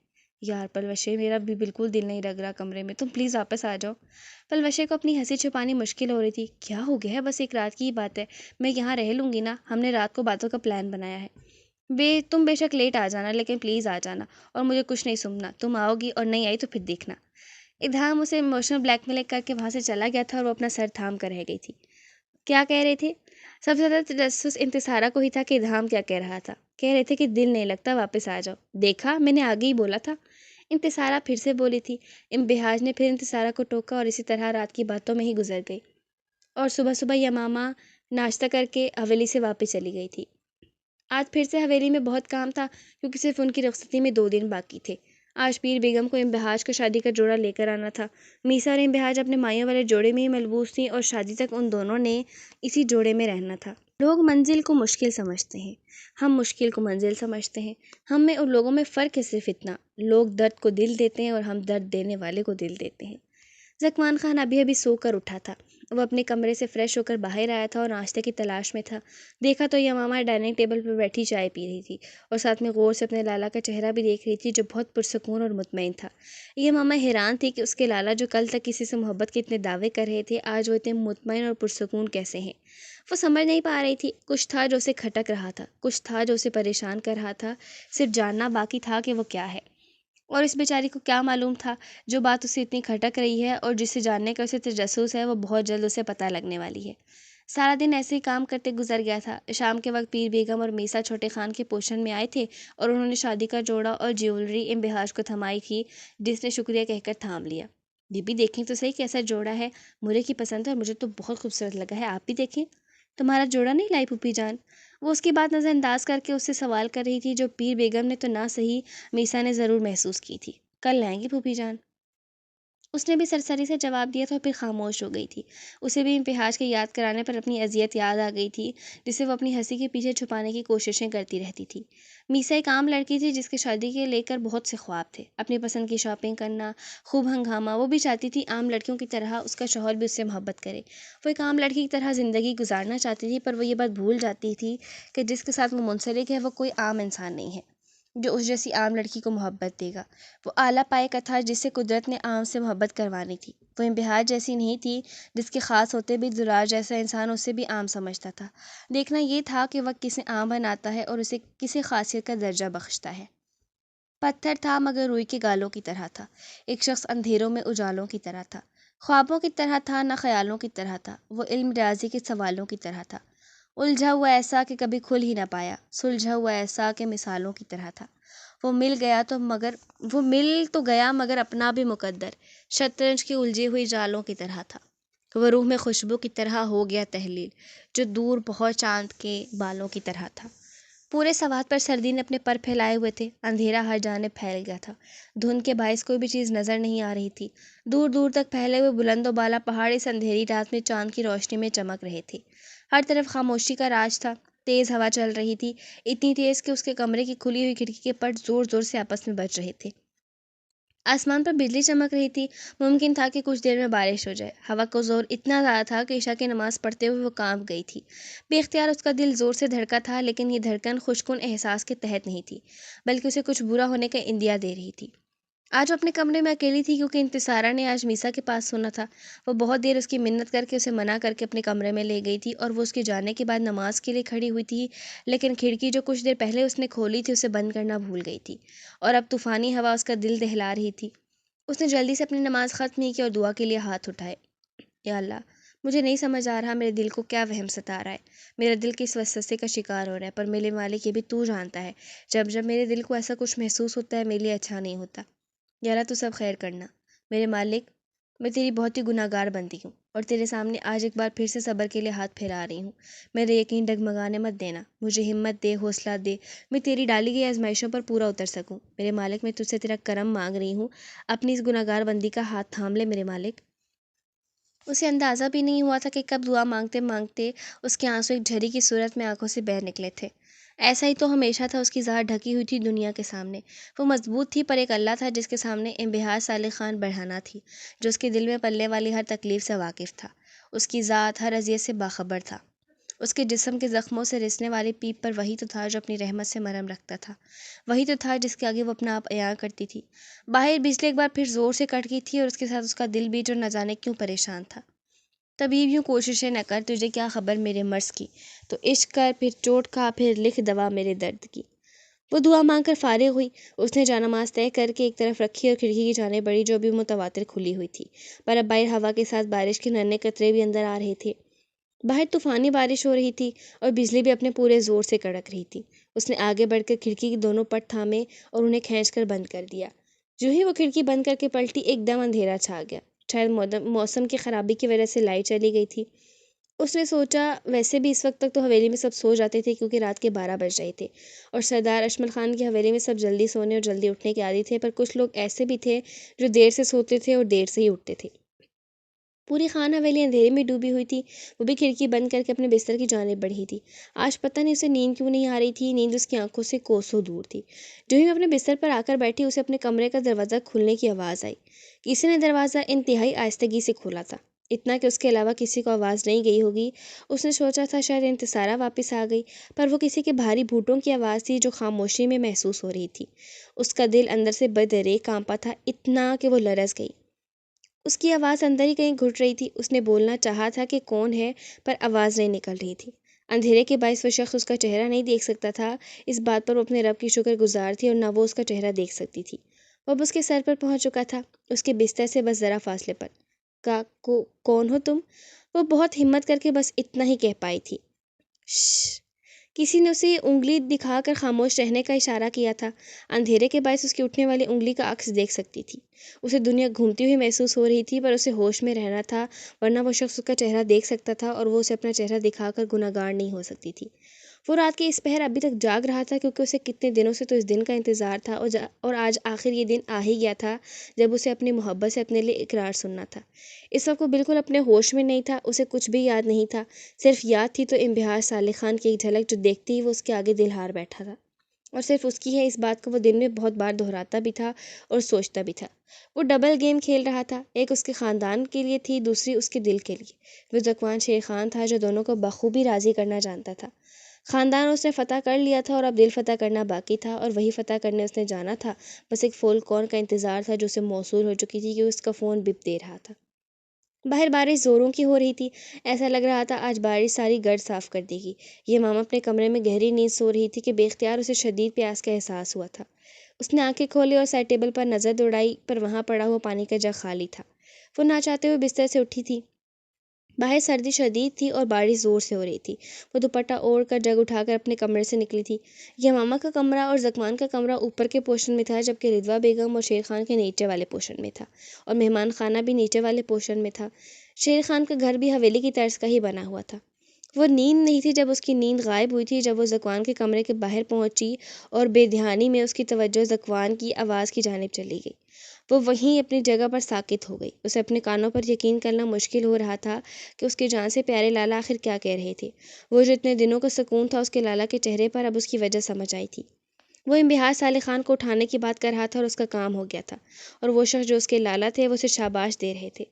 یار پلوشے، میرا بھی بالکل دل نہیں لگ رہا کمرے میں، تم پلیز واپس آ جاؤ۔ پلوشے کو اپنی ہنسی چھپانی مشکل ہو رہی تھی۔ کیا ہو گیا ہے؟ بس ایک رات کی ہی بات ہے، میں یہاں رہ لوں گی نا، ہم نے رات کو باتوں کا پلان بنایا ہے۔ تم بے شک لیٹ آ جانا، لیکن پلیز آ جانا، اور مجھے کچھ نہیں سننا، تم آؤ گی اور نہیں آئی تو پھر دیکھنا۔ ادھام اسے ایموشنل بلیک میل کر کے وہاں سے چلا گیا تھا اور وہ اپنا سر تھام کر رہ گئی تھی۔ کیا کہہ رہے تھے؟ سب سے زیادہ تجسس انتصارہ کو ہی تھا کہ ادھام کیا کہہ رہا تھا۔ کہہ رہے تھے کہ دل نہیں لگتا، واپس آ جاؤ۔ دیکھا، میں نے آگے ہی بولا تھا۔ انتصارہ پھر سے بولی تھی۔ امبہاج نے پھر انتصارہ کو ٹوکا اور اسی طرح رات کی باتوں میں ہی گزر گئی، اور صبح صبح یمامہ ناشتہ کر کے حویلی سے واپس چلی گئی تھی۔ آج پھر سے حویلی میں بہت کام تھا، کیونکہ صرف ان کی رخصتی میں 2 دن باقی تھے۔ آج پیر بیگم کو امبہاج کا شادی کا جوڑا لے کر آنا تھا۔ میسا اور امبہاج اپنے مائیوں والے جوڑے میں ہی ملبوس تھیں اور شادی تک ان دونوں نے اسی جوڑے میں رہنا تھا۔ لوگ منزل کو مشکل سمجھتے ہیں، ہم مشکل کو منزل سمجھتے ہیں۔ ہم میں اور لوگوں میں فرق ہے صرف اتنا، لوگ درد کو دل دیتے ہیں اور ہم درد دینے والے کو دل دیتے ہیں۔ زکوان خان ابھی سو کر اٹھا تھا۔ وہ اپنے کمرے سے فریش ہو کر باہر آیا تھا اور ناشتے کی تلاش میں تھا۔ دیکھا تو یمامہ ڈائننگ ٹیبل پر بیٹھی چائے پی رہی تھی اور ساتھ میں غور سے اپنے لالا کا چہرہ بھی دیکھ رہی تھی، جو بہت پرسکون اور مطمئن تھا۔ یمامہ حیران تھی کہ اس کے لالا، جو کل تک کسی سے محبت کے اتنے دعوے کر رہے تھے، آج وہ اتنے مطمئن اور پرسکون کیسے ہیں۔ وہ سمجھ نہیں پا رہی تھی، کچھ تھا جو اسے کھٹک رہا تھا، کچھ تھا جو اسے پریشان کر رہا تھا، صرف جاننا باقی تھا کہ وہ کیا ہے۔ اور اس بیچاری کو کیا معلوم تھا، جو بات اسے اتنی کھٹک رہی ہے اور جسے جاننے کا اسے تجسس ہے، وہ بہت جلد اسے پتہ لگنے والی ہے۔ سارا دن ایسے ہی کام کرتے گزر گیا تھا۔ شام کے وقت پیر بیگم اور میسا چھوٹے خان کے پوشن میں آئے تھے اور انہوں نے شادی کا جوڑا اور جیولری امبہاج کو تھمائی تھی، جس نے شکریہ کہہ کر تھام لیا۔ بی بی دیکھیں تو صحیح کیسا جوڑا ہے، مورے کی پسند ہے اور مجھے تو بہت خوبصورت لگا ہے، آپ بھی دیکھیں۔ تمہارا جوڑا نہیں لائی پھوپھی جان؟ وہ اس کی بات نظر انداز کر کے اس سے سوال کر رہی تھی، جو پیر بیگم نے تو نہ صحیح میسا نے ضرور محسوس کی تھی۔ کل لائیں گی پھوپھی جان۔ اس نے بھی سرسری سے جواب دیا تھا اور پھر خاموش ہو گئی تھی۔ اسے بھی امتحاج کے یاد کرانے پر اپنی اذیت یاد آ گئی تھی، جسے وہ اپنی ہنسی کے پیچھے چھپانے کی کوششیں کرتی رہتی تھی۔ میسا ایک عام لڑکی تھی جس کے شادی کے لے کر بہت سے خواب تھے، اپنی پسند کی شاپنگ کرنا، خوب ہنگامہ۔ وہ بھی چاہتی تھی عام لڑکیوں کی طرح اس کا شوہر بھی اس سے محبت کرے، وہ ایک عام لڑکی کی طرح زندگی گزارنا چاہتی تھی، پر وہ یہ بات بھول جاتی تھی کہ جس کے ساتھ وہ منسلک ہے وہ کوئی عام انسان نہیں ہے جو اس جیسی عام لڑکی کو محبت دے گا۔ وہ اعلیٰ پائے کا تھا جس سے قدرت نے عام سے محبت کروانی تھی۔ وہ امتحاج جیسی نہیں تھی جس کے خاص ہوتے بھی زرار جیسا انسان اسے بھی عام سمجھتا تھا۔ دیکھنا یہ تھا کہ وقت کسے عام بناتا ہے اور اسے کسے خاصیت کا درجہ بخشتا ہے۔ پتھر تھا مگر روئی کے گالوں کی طرح تھا، ایک شخص اندھیروں میں اجالوں کی طرح تھا، خوابوں کی طرح تھا نہ خیالوں کی طرح تھا، وہ علم ریاضی کے سوالوں کی طرح تھا، الجھا ہوا ایسا کہ کبھی کھل ہی نہ پایا، سلجھا ہوا ایسا کہ مثالوں کی طرح تھا۔ وہ مل تو گیا مگر اپنا بھی مقدر، شطرنج کی الجھی ہوئی جالوں کی طرح تھا۔ وہ روح میں خوشبو کی طرح ہو گیا تحلیل، جو دور بہت چاند کے بالوں کی طرح تھا۔ پورے سوات پر سردی نے اپنے پر پھیلائے ہوئے تھے، اندھیرا ہر جانب پھیل گیا تھا، دھند کے باعث کوئی بھی چیز نظر نہیں آ رہی تھی۔ دور دور تک پھیلے ہوئے بلند و بالا پہاڑ اس اندھیری رات میں چاند کی روشنی میں چمک رہے تھے۔ ہر طرف خاموشی کا راج تھا، تیز ہوا چل رہی تھی، اتنی تیز کہ اس کے کمرے کی کھلی ہوئی کھڑکی کے پٹ زور زور سے آپس میں بج رہے تھے۔ آسمان پر بجلی چمک رہی تھی، ممکن تھا کہ کچھ دیر میں بارش ہو جائے۔ ہوا کا زور اتنا زیادہ تھا کہ عشاء کی نماز پڑھتے ہوئے وہ کانپ گئی تھی۔ بے اختیار اس کا دل زور سے دھڑکا تھا، لیکن یہ دھڑکن خوشکن احساس کے تحت نہیں تھی، بلکہ اسے کچھ برا ہونے کا اندیا دے رہی تھی۔ آج وہ اپنے کمرے میں اکیلی تھی کیونکہ انتصارہ نے آج میسا کے پاس سنا تھا۔ وہ بہت دیر اس کی منت کر کے اسے منع کر کے اپنے کمرے میں لے گئی تھی اور وہ اس کے جانے کے بعد نماز کے لیے کھڑی ہوئی تھی، لیکن کھڑکی جو کچھ دیر پہلے اس نے کھولی تھی اسے بند کرنا بھول گئی تھی، اور اب طوفانی ہوا اس کا دل دہلا رہی تھی۔ اس نے جلدی سے اپنی نماز ختم نہیں کی اور دعا کے لیے ہاتھ اٹھائے۔ یا اللہ، مجھے نہیں سمجھ آ رہا میرے دل کو کیا وہم ستا رہا ہے، میرا دل کس وسوسے کا شکار ہو رہا ہے، پر میرے مالک یہ بھی تو جانتا ہے، جب میرے دل کو ایسا کچھ محسوس ہوتا ہے میرے لیے اچھا نہیں ہوتا۔ یا اللہ تو سب خیر کرنا۔ میرے مالک، میں تیری بہت ہی گناہ گار بندی ہوں اور تیرے سامنے آج ایک بار پھر سے صبر کے لیے ہاتھ پھیلا رہی ہوں۔ میرے یقین ڈگمگانے مت دینا، مجھے ہمت دے، حوصلہ دے، میں تیری ڈالی گئی آزمائشوں پر پورا اتر سکوں۔ میرے مالک، میں تجھ سے تیرا کرم مانگ رہی ہوں، اپنی اس گناہ گار بندی کا ہاتھ تھام لے میرے مالک۔ اسے اندازہ بھی نہیں ہوا تھا کہ کب دعا مانگتے مانگتے اس کے آنسو ایک جھری کی صورت میں آنکھوں سے بہہ نکلے تھے۔ ایسا ہی تو ہمیشہ تھا، اس کی ذات ڈھکی ہوئی تھی دنیا کے سامنے۔ وہ مضبوط تھی، پر ایک اللہ تھا جس کے سامنے انبہار صالح خان بڑھانا تھی، جو اس کے دل میں پلنے والی ہر تکلیف سے واقف تھا۔ اس کی ذات ہر اذیت سے باخبر تھا۔ اس کے جسم کے زخموں سے رسنے والی پیپ پر وہی تو تھا جو اپنی رحمت سے مرہم رکھتا تھا، وہی تو تھا جس کے آگے وہ اپنا آپ عیاں کرتی تھی۔ باہر بجلی ایک بار پھر زور سے کٹ گئی تھی اور اس کے ساتھ اس کا دل بھی جو نہ جانے کیوں پریشان تھا۔ طبیب یوں کوششیں نہ کر، تجھے کیا خبر میرے مرض کی، تو عشق کر، پھر چوٹ کھا، پھر لکھ دوا میرے درد کی۔ وہ دعا مانگ کر فارغ ہوئی۔ اس نے جانماز طے کر کے ایک طرف رکھی اور کھڑکی کی جانب بڑھی جو بھی متواتر کھلی ہوئی تھی، پر اب باہر ہوا کے ساتھ بارش کے ننھے قطرے بھی اندر آ رہے تھے۔ باہر طوفانی بارش ہو رہی تھی اور بجلی بھی اپنے پورے زور سے کڑک رہی تھی۔ اس نے آگے بڑھ کر کھڑکی کے دونوں پٹ تھامے اور انہیں کھینچ کر بند کر دیا۔ جو ہی وہ کھڑکی بند کر کے پلٹی، ایک دم اندھیرا چھا گیا۔ شاید موسم کی خرابی کی وجہ سے لائٹ چلی گئی تھی۔ اس نے سوچا ویسے بھی اس وقت تک تو حویلی میں سب سو جاتے تھے کیونکہ رات کے 12 بج رہے تھے اور سردار اشمل خان کی حویلی میں سب جلدی سونے اور جلدی اٹھنے کے عادی تھے، پر کچھ لوگ ایسے بھی تھے جو دیر سے سوتے تھے اور دیر سے ہی اٹھتے تھے۔ پوری خان حویلی اندھیرے میں ڈوبی ہوئی تھی۔ وہ بھی کھڑکی بند کر کے اپنے بستر کی جانب بڑھی تھی۔ آج پتہ نہیں اسے نیند کیوں نہیں آ رہی تھی، نیند اس کی آنکھوں سے کوسوں دور تھی۔ جو ہی میں اپنے بستر پر آ کر بیٹھی، اسے اپنے کمرے کا دروازہ کھلنے کی آواز آئی۔ کسی نے دروازہ انتہائی آہستگی سے کھولا تھا، اتنا کہ اس کے علاوہ کسی کو آواز نہیں گئی ہوگی۔ اس نے سوچا تھا شاید انتصارہ واپس آ گئی، پر وہ کسی کے بھاری بوٹوں کی آواز تھی جو خاموشی میں محسوس ہو رہی تھی۔ اس کا دل اندر سے بدرے کانپا تھا، اتنا کہ وہ لرز گئی۔ اس کی آواز اندر ہی کہیں گھٹ رہی تھی۔ اس نے بولنا چاہا تھا کہ کون ہے، پر آواز نہیں نکل رہی تھی۔ اندھیرے کے باعث وہ شخص اس کا چہرہ نہیں دیکھ سکتا تھا، اس بات پر وہ اپنے رب کی شکر گزار تھی، اور نہ وہ اس کا چہرہ دیکھ سکتی تھی۔ وہ اب اس کے سر پر پہنچ چکا تھا، اس کے بستر سے بس ذرا فاصلے پر۔ کون ہو تم؟ وہ بہت ہمت کر کے بس اتنا ہی کہہ پائی تھی۔ شش۔ کسی نے اسے انگلی دکھا کر خاموش رہنے کا اشارہ کیا تھا۔ اندھیرے کے باعث اس کی اٹھنے والی انگلی کا عکس دیکھ سکتی تھی۔ اسے دنیا گھومتی ہوئی محسوس ہو رہی تھی، پر اسے ہوش میں رہنا تھا، ورنہ وہ شخص اس کا چہرہ دیکھ سکتا تھا اور وہ اسے اپنا چہرہ دکھا کر گناہگار نہیں ہو سکتی تھی۔ وہ رات کے اس پہر ابھی تک جاگ رہا تھا کیونکہ اسے کتنے دنوں سے تو اس دن کا انتظار تھا اور آج آخر یہ دن آ ہی گیا تھا جب اسے اپنی محبت سے اپنے لیے اقرار سننا تھا۔ اس وقت وہ بالکل اپنے ہوش میں نہیں تھا، اسے کچھ بھی یاد نہیں تھا، صرف یاد تھی تو انبہار صالح خان کی ایک جھلک جو دیکھتے ہی وہ اس کے آگے دل ہار بیٹھا تھا، اور صرف اس کی ہے اس بات کو وہ دن میں بہت بار دہراتا بھی تھا اور سوچتا بھی تھا۔ وہ ڈبل گیم کھیل رہا تھا، ایک اس کے خاندان کے لیے تھی، دوسری اس کے دل کے لیے۔ وہ ذکوان شیر خان تھا جو دونوں کو بخوبی راضی کرنا جانتا تھا۔ خاندان اس نے فتح کر لیا تھا اور اب دل فتح کرنا باقی تھا، اور وہی فتح کرنے اس نے جانا تھا۔ بس ایک فون کال کا انتظار تھا جو اسے موصول ہو چکی تھی کہ اس کا فون بپ دے رہا تھا۔ باہر بارش زوروں کی ہو رہی تھی، ایسا لگ رہا تھا آج بارش ساری گرد صاف کر دے گی۔ یہ ماما اپنے کمرے میں گہری نیند سو رہی تھی کہ بے اختیار اسے شدید پیاس کا احساس ہوا تھا۔ اس نے آنکھیں کھولی اور سائڈ ٹیبل پر نظر دوڑائی، پر وہاں پڑا ہوا پانی کا جگ خالی تھا۔ وہ نہ چاہتے ہوئے بستر سے اٹھی تھی۔ باہر سردی شدید تھی اور بارش زور سے ہو رہی تھی۔ وہ دوپٹہ اوڑھ کر جگ اٹھا کر اپنے کمرے سے نکلی تھی۔ یہ ماما کا کمرہ اور ذکوان کا کمرہ اوپر کے پورشن میں تھا، جبکہ رضویٰ بیگم اور شیر خان کے نیچے والے پورشن میں تھا، اور مہمان خانہ بھی نیچے والے پورشن میں تھا۔ شیر خان کا گھر بھی حویلی کی طرز کا ہی بنا ہوا تھا۔ وہ نیند نہیں تھی جب اس کی نیند غائب ہوئی تھی، جب وہ ذکوان کے کمرے کے باہر پہنچی اور بے دھیانی میں اس کی توجہ ذکوان کی آواز کی جانب چلی گئی۔ وہ وہیں اپنی جگہ پر ساکت ہو گئی۔ اسے اپنے کانوں پر یقین کرنا مشکل ہو رہا تھا کہ اس کے جان سے پیارے لالا آخر کیا کہہ رہے تھے۔ وہ جو اتنے دنوں کا سکون تھا اس کے لالا کے چہرے پر، اب اس کی وجہ سمجھ آئی تھی۔ وہ انبہار صالح خان کو اٹھانے کی بات کر رہا تھا اور اس کا کام ہو گیا تھا، اور وہ شخص جو اس کے لالا تھے وہ اسے شاباش دے رہے تھے۔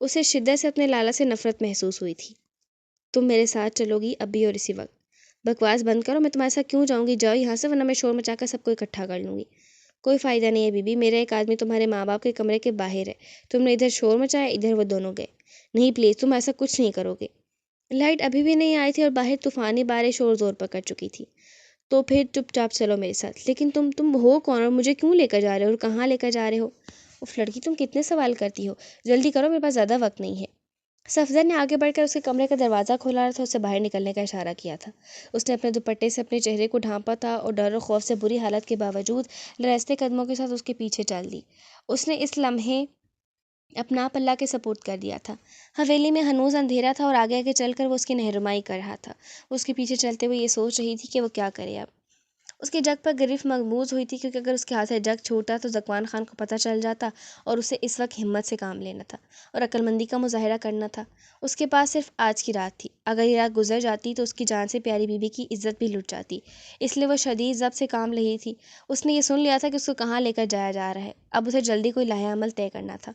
اسے شدت سے اپنے لالا سے نفرت محسوس ہوئی تھی۔ تم میرے ساتھ چلو گی ابھی اور اسی وقت؟ بکواس بند کرو، میں تمہارے ساتھ کیوں جاؤں گی؟ جاؤ یہاں سے ورنہ میں شور مچا کر سب کو اکٹھا کر لوں گی۔ کوئی فائدہ نہیں ہے بی بی، میرا ایک آدمی تمہارے ماں باپ کے کمرے کے باہر ہے، تم نے ادھر شور مچایا، ادھر وہ دونوں گئے۔ نہیں پلیز، تم ایسا کچھ نہیں کرو گے۔ لائٹ ابھی بھی نہیں آئی تھی اور باہر طوفانی بارش اور زور پکڑ چکی تھی۔ تو پھر چپ چاپ چلو میرے ساتھ۔ لیکن تم ہو کون اور مجھے کیوں لے کر جا رہے ہو اور کہاں لے کر جا رہے ہو؟ اف لڑکی، تم کتنے سوال کرتی ہو، جلدی کرو، میرے پاس زیادہ وقت نہیں ہے۔ صفدر نے آگے بڑھ کر اس کے کمرے کا دروازہ کھولا تھا، اسے باہر نکلنے کا اشارہ کیا تھا۔ اس نے اپنے دوپٹے سے اپنے چہرے کو ڈھانپا تھا اور ڈر اور خوف سے بری حالت کے باوجود لرزتے قدموں کے ساتھ اس کے پیچھے چل دی۔ اس نے اس لمحے اپنا آپ اللہ کے سپرد کر دیا تھا۔ حویلی میں ہنوز اندھیرا تھا اور آگے آگے چل کر وہ اس کی رہنمائی کر رہا تھا۔ وہ اس کے پیچھے چلتے ہوئے یہ سوچ رہی تھی کہ وہ کیا کرے اب۔ اس کی جگ پر گرفت مغموز ہوئی تھی کیونکہ اگر اس کے ہاتھ سے جگ چھوٹا تو ذکوان خان کو پتہ چل جاتا اور اسے اس وقت ہمت سے کام لینا تھا اور عقل مندی کا مظاہرہ کرنا تھا۔ اس کے پاس صرف آج کی رات تھی، اگر یہ رات گزر جاتی تو اس کی جان سے پیاری بی بی کی عزت بھی لٹ جاتی، اس لیے وہ شدید ضبط سے کام رہی تھی۔ اس نے یہ سن لیا تھا کہ اس کو کہاں لے کر جایا جا رہا ہے، اب اسے جلدی کوئی لاہے عمل طے کرنا تھا۔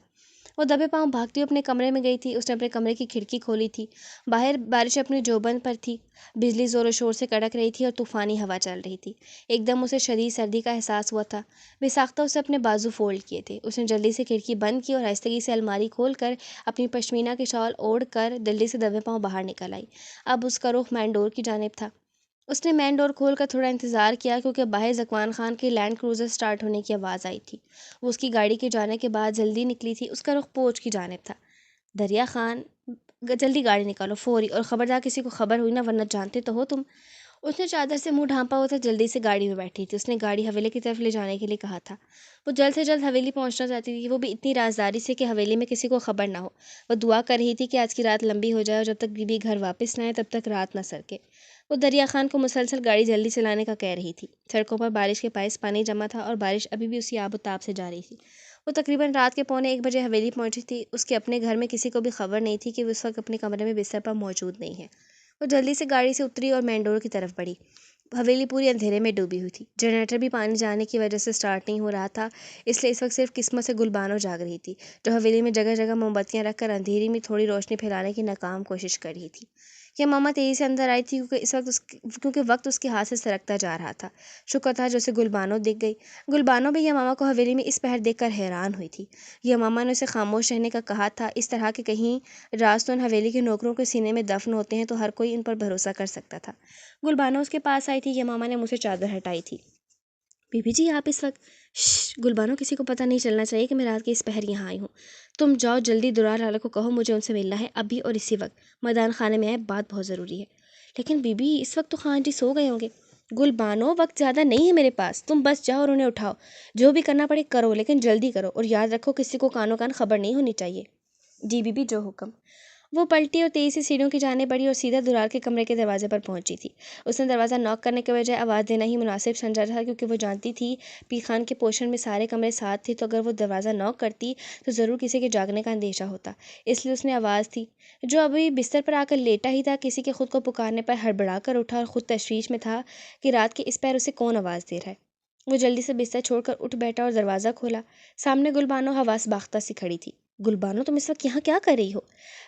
وہ دبے پاؤں بھاگتی ہوئی اپنے کمرے میں گئی تھی۔ اس نے اپنے کمرے کی کھڑکی کھولی تھی۔ باہر بارش اپنی جوبن پر تھی، بجلی زور و شور سے کڑک رہی تھی اور طوفانی ہوا چل رہی تھی۔ ایک دم اسے شدید سردی کا احساس ہوا تھا۔ بے ساختہ اسے اپنے بازو فولڈ کیے تھے۔ اس نے جلدی سے کھڑکی بند کی اور آہستگی سے الماری کھول کر اپنی پشمینہ کی شال اوڑھ کر جلدی سے دبے پاؤں باہر نکل آئی۔ اب اس کا رخ مین ڈور کی جانب تھا۔ اس نے مین ڈور کھول کر تھوڑا انتظار کیا کیونکہ باہر ذکوان خان کے لینڈ کروزر سٹارٹ ہونے کی آواز آئی تھی۔ وہ اس کی گاڑی کے جانے کے بعد جلدی نکلی تھی۔ اس کا رخ پوچھ کی جانب تھا۔ دریا خان، جلدی گاڑی نکالو فوری، اور خبردار کسی کو خبر ہوئی نا ورنہ جانتے تو ہو تم۔ اس نے چادر سے منہ ڈھانپا ہوا تھا، جلدی سے گاڑی میں بیٹھی تھی۔ اس نے گاڑی حویلی کی طرف لے جانے کے لیے کہا تھا۔ وہ جلد سے جلد حویلی پہنچنا چاہتی تھی، وہ بھی اتنی رازداری سے کہ حویلی میں کسی کو خبر نہ ہو۔ وہ دعا کر رہی تھی کہ آج کی رات لمبی ہو جائے اور جب تک بی بی گھر واپس نہ آئے تب تک رات نہ سرکے۔ وہ دریا خان کو مسلسل گاڑی جلدی چلانے کا کہہ رہی تھی۔ سڑکوں پر بارش کے باعث پانی جمع تھا اور بارش ابھی بھی اسی آب و تاب سے جاری تھی۔ وہ تقریباً رات کے 1:15 حویلی پہنچی تھی۔ اس کے اپنے گھر میں کسی کو بھی خبر نہیں تھی کہ وہ اس وقت اپنے کمرے میں بستر پر موجود نہیں ہے۔ وہ جلدی سے گاڑی سے اتری اور مین ڈور کی طرف بڑھی۔ حویلی پوری اندھیرے میں ڈوبی ہوئی تھی۔ جنریٹر بھی پانی جانے کی وجہ سے سٹارٹ نہیں ہو رہا تھا، اس لیے اس وقت صرف قسمت سے گلبانو جاگ رہی تھی، جو حویلی میں جگہ جگہ موم بتیاں رکھ کر اندھیری میں تھوڑی روشنی پھیلانے کی ناکام کوشش کر رہی تھی۔ یہ ماما تیزی سے اندر آئی تھی کیونکہ وقت اس کے ہاتھ سے سرکتا جا رہا تھا۔ شکر تھا جو اسے گلبانو دکھ گئی۔ گلبانو بھی یہ ماما کو حویلی میں اس پہر دیکھ کر حیران ہوئی تھی۔ یہ ماما نے اسے خاموش رہنے کا کہا تھا، اس طرح کہ کہیں راز تو ان حویلی کے نوکروں کے سینے میں دفن ہوتے ہیں تو ہر کوئی ان پر بھروسہ کر سکتا تھا۔ گلبانو اس کے پاس آئی تھی۔ یہ ماما نے منہ سے چادر ہٹائی تھی۔ بی بی جی آپ اس وقت؟ شش گلبانو، کسی کو پتہ نہیں چلنا چاہیے کہ میں رات کے اس پہر یہاں آئی ہوں۔ تم جاؤ جلدی درار لالا کو کہو مجھے ان سے ملنا ہے ابھی اور اسی وقت، میدان خانے میں آئے، بات بہت ضروری ہے۔ لیکن بی بی اس وقت تو خان جی سو گئے ہوں گے۔ گلبانو وقت زیادہ نہیں ہے میرے پاس، تم بس جاؤ اور انہیں اٹھاؤ، جو بھی کرنا پڑے کرو لیکن جلدی کرو، اور یاد رکھو کسی کو کانوں کان خبر نہیں ہونی چاہیے۔ جی بی بی جو حکم۔ وہ پلٹی اور تیزی سے سیڑھیوں کی جانب بڑھی اور سیدھا درار کے کمرے کے دروازے پر پہنچی تھی۔ اس نے دروازہ نوک کرنے کے بجائے آواز دینا ہی مناسب سمجھا تھا، کیونکہ وہ جانتی تھی پیر خان کے پوشن میں سارے کمرے ساتھ تھے، تو اگر وہ دروازہ نوک کرتی تو ضرور کسی کے جاگنے کا اندیشہ ہوتا۔ اس لیے اس نے آواز تھی، جو ابھی بستر پر آ کر لیٹا ہی تھا، کسی کے خود کو پکارنے پر ہڑبڑا کر اٹھا اور خود تشویش میں تھا کہ رات کے اس پہر اسے کون آواز دے رہا ہے۔ وہ جلدی سے بستر چھوڑ کر اٹھ بیٹھا اور دروازہ کھولا۔ سامنے گلبانو حواس باختہ سی کھڑی تھی۔ گلبانو، تم اس وقت یہاں کیا کر رہی ہو؟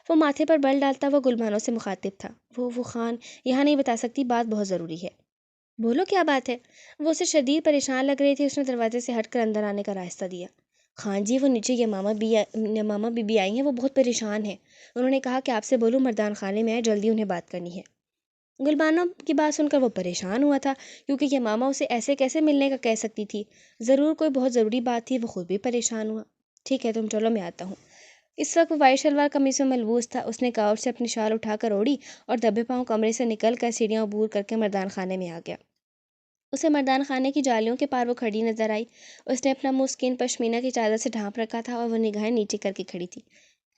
وہ ماتھے پر بل ڈالتا وہ گلبانو سے مخاطب تھا۔ وہ خان، یہاں نہیں بتا سکتی، بات بہت ضروری ہے۔ بولو کیا بات ہے؟ وہ اسے شدید پریشان لگ رہی تھی۔ اس نے دروازے سے ہٹ کر اندر آنے کا راستہ دیا۔ خان جی، وہ نیچے یمامہ بی بی آئی ہیں، وہ بہت پریشان ہیں۔ انہوں نے کہا کہ آپ سے بولوں مردان خانے میں آئے، جلدی انہیں بات کرنی ہے۔ گلبانو کی بات سن کر وہ پریشان ہوا تھا، کیونکہ یمامہ اسے ایسے کیسے ملنے کا کہہ سکتی تھی؟ ضرور کوئی بہت ضروری بات تھی۔ وہ خود بھی پریشان ہوا۔ ٹھیک ہے، تم چلو، میں آتا ہوں۔ اس وقت وہ وائٹ شلوار قمیص میں ملبوس تھا۔ اس نے کاؤچ سے اپنی شال اٹھا کر اوڑھی اور دبے پاؤں کمرے سے نکل کر سیڑھیاں عبور کر کے مردان خانے میں آ گیا۔ اسے مردان خانے کی جالیوں کے پار وہ کھڑی نظر آئی۔ اس نے اپنا منہ اسکن پشمینہ کی چادر سے ڈھانپ رکھا تھا اور وہ نگاہیں نیچے کر کے کھڑی تھی۔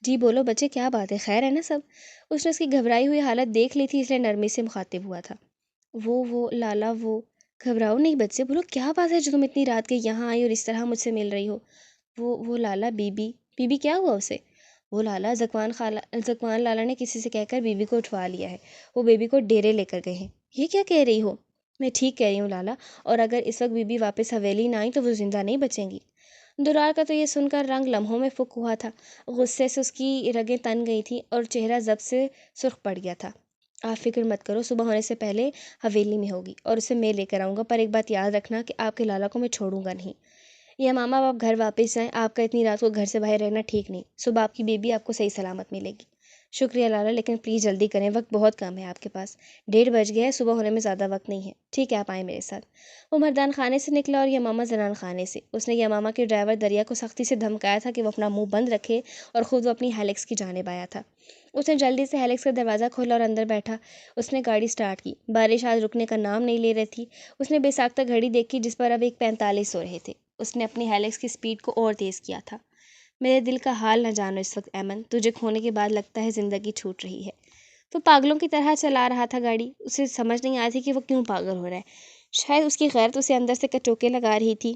جی بولو بچے، کیا بات ہے؟ خیر ہے نا سب؟ اس نے اس کی گھبرائی ہوئی حالت دیکھ لی تھی، اس لیے نرمی سے مخاطب ہوا تھا۔ وہ لالا، وہ گھبراؤ نہیں بچے، بولو کیا بات ہے جو تم اتنی رات کے یہاں آئی اور اس طرح مجھ سے مل رہی ہو؟ وہ لالا، بی کیا ہوا اسے؟ وہ لالا، زکوان لالا نے کسی سے کہہ کر بیوی کو اٹھوا لیا ہے۔ وہ بیوی کو ڈیرے لے کر گئے ہیں۔ یہ کیا کہہ رہی ہو؟ میں ٹھیک کہہ رہی ہوں لالا، اور اگر اس وقت بیوی واپس حویلی نہ آئی تو وہ زندہ نہیں بچیں گی۔ درار کا تو یہ سن کر رنگ لمحوں میں فک ہوا تھا۔ غصے سے اس کی رگیں تن گئی تھیں اور چہرہ ضبط سے سرخ پڑ گیا تھا۔ آپ فکر مت کرو، صبح ہونے سے پہلے حویلی میں ہوگی اور اسے میں لے کر آؤں گا، پر ایک بات یاد رکھنا کہ آپ کے لالا کو میں چھوڑوں گا نہیں۔ یہ ماما، آپ گھر واپس جائیں، آپ کا اتنی رات کو گھر سے باہر رہنا ٹھیک نہیں۔ صبح آپ کی بیبی آپ کو صحیح سلامت ملے گی۔ شکریہ لالا، لیکن پلیز جلدی کریں، وقت بہت کم ہے آپ کے پاس۔ 1:30 بج گیا ہے، صبح ہونے میں زیادہ وقت نہیں ہے۔ ٹھیک ہے، آپ آئیں میرے ساتھ۔ وہ مردان خانے سے نکلا اور یمامہ زنان خانے سے۔ اس نے یمامہ کے ڈرائیور دریا کو سختی سے دھمکایا تھا کہ وہ اپنا منہ بند رکھے، اور خود وہ اپنی ہیلکس کی جانب آیا تھا۔ اس نے جلدی سے ہیلکس کا دروازہ کھولا اور اندر بیٹھا۔ اس نے گاڑی سٹارٹ کی۔ بارش آج رکنے کا نام نہیں لے رہی تھی۔ اس نے بے ساختہ گھڑی دیکھی جس پر اب 1:45 ہو رہے تھے۔ اس نے اپنی ہیلکس کی سپیڈ کو اور تیز کیا تھا۔ میرے دل کا حال نہ جانو اس وقت ایمن، تجھے کھونے کے بعد لگتا ہے زندگی چھوٹ رہی ہے۔ وہ پاگلوں کی طرح چلا رہا تھا گاڑی۔ اسے سمجھ نہیں آتی کہ وہ کیوں پاگل ہو رہا ہے۔ شاید اس کی غیرت اسے اندر سے کچوکے لگا رہی تھی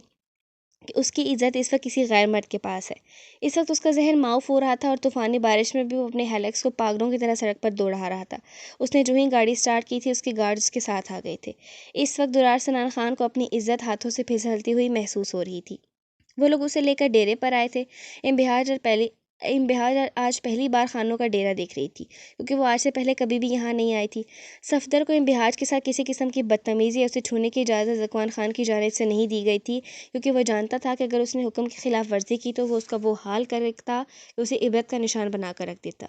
کہ اس کی عزت اس وقت کسی غیر مرد کے پاس ہے۔ اس وقت اس کا ذہن معاف ہو رہا تھا اور طوفانی بارش میں بھی وہ اپنے ہیلکس کو پاگلوں کی طرح سڑک پر دوڑا رہا تھا۔ اس نے جو ہی گاڑی سٹارٹ کی تھی، اس کے گارڈ اس کے ساتھ آ گئے تھے۔ اس وقت درار سنان خان کو اپنی عزت ہاتھوں سے پھسلتی ہوئی محسوس ہو رہی تھی۔ وہ لوگ اسے لے کر ڈیرے پر آئے تھے۔ امبہاج آج پہلی بار خانوں کا ڈیرا دیکھ رہی تھی، کیونکہ وہ آج سے پہلے کبھی بھی یہاں نہیں آئی تھی۔ صفدر کو امبہاج کے ساتھ کسی قسم کی بدتمیزی یا اسے چھونے کی اجازت زکوان خان کی جانب سے نہیں دی گئی تھی، کیونکہ وہ جانتا تھا کہ اگر اس نے حکم کی خلاف ورزی کی تو وہ اس کا وہ حال کرتا کہ اسے عبرت کا نشان بنا کر رکھ دیتا۔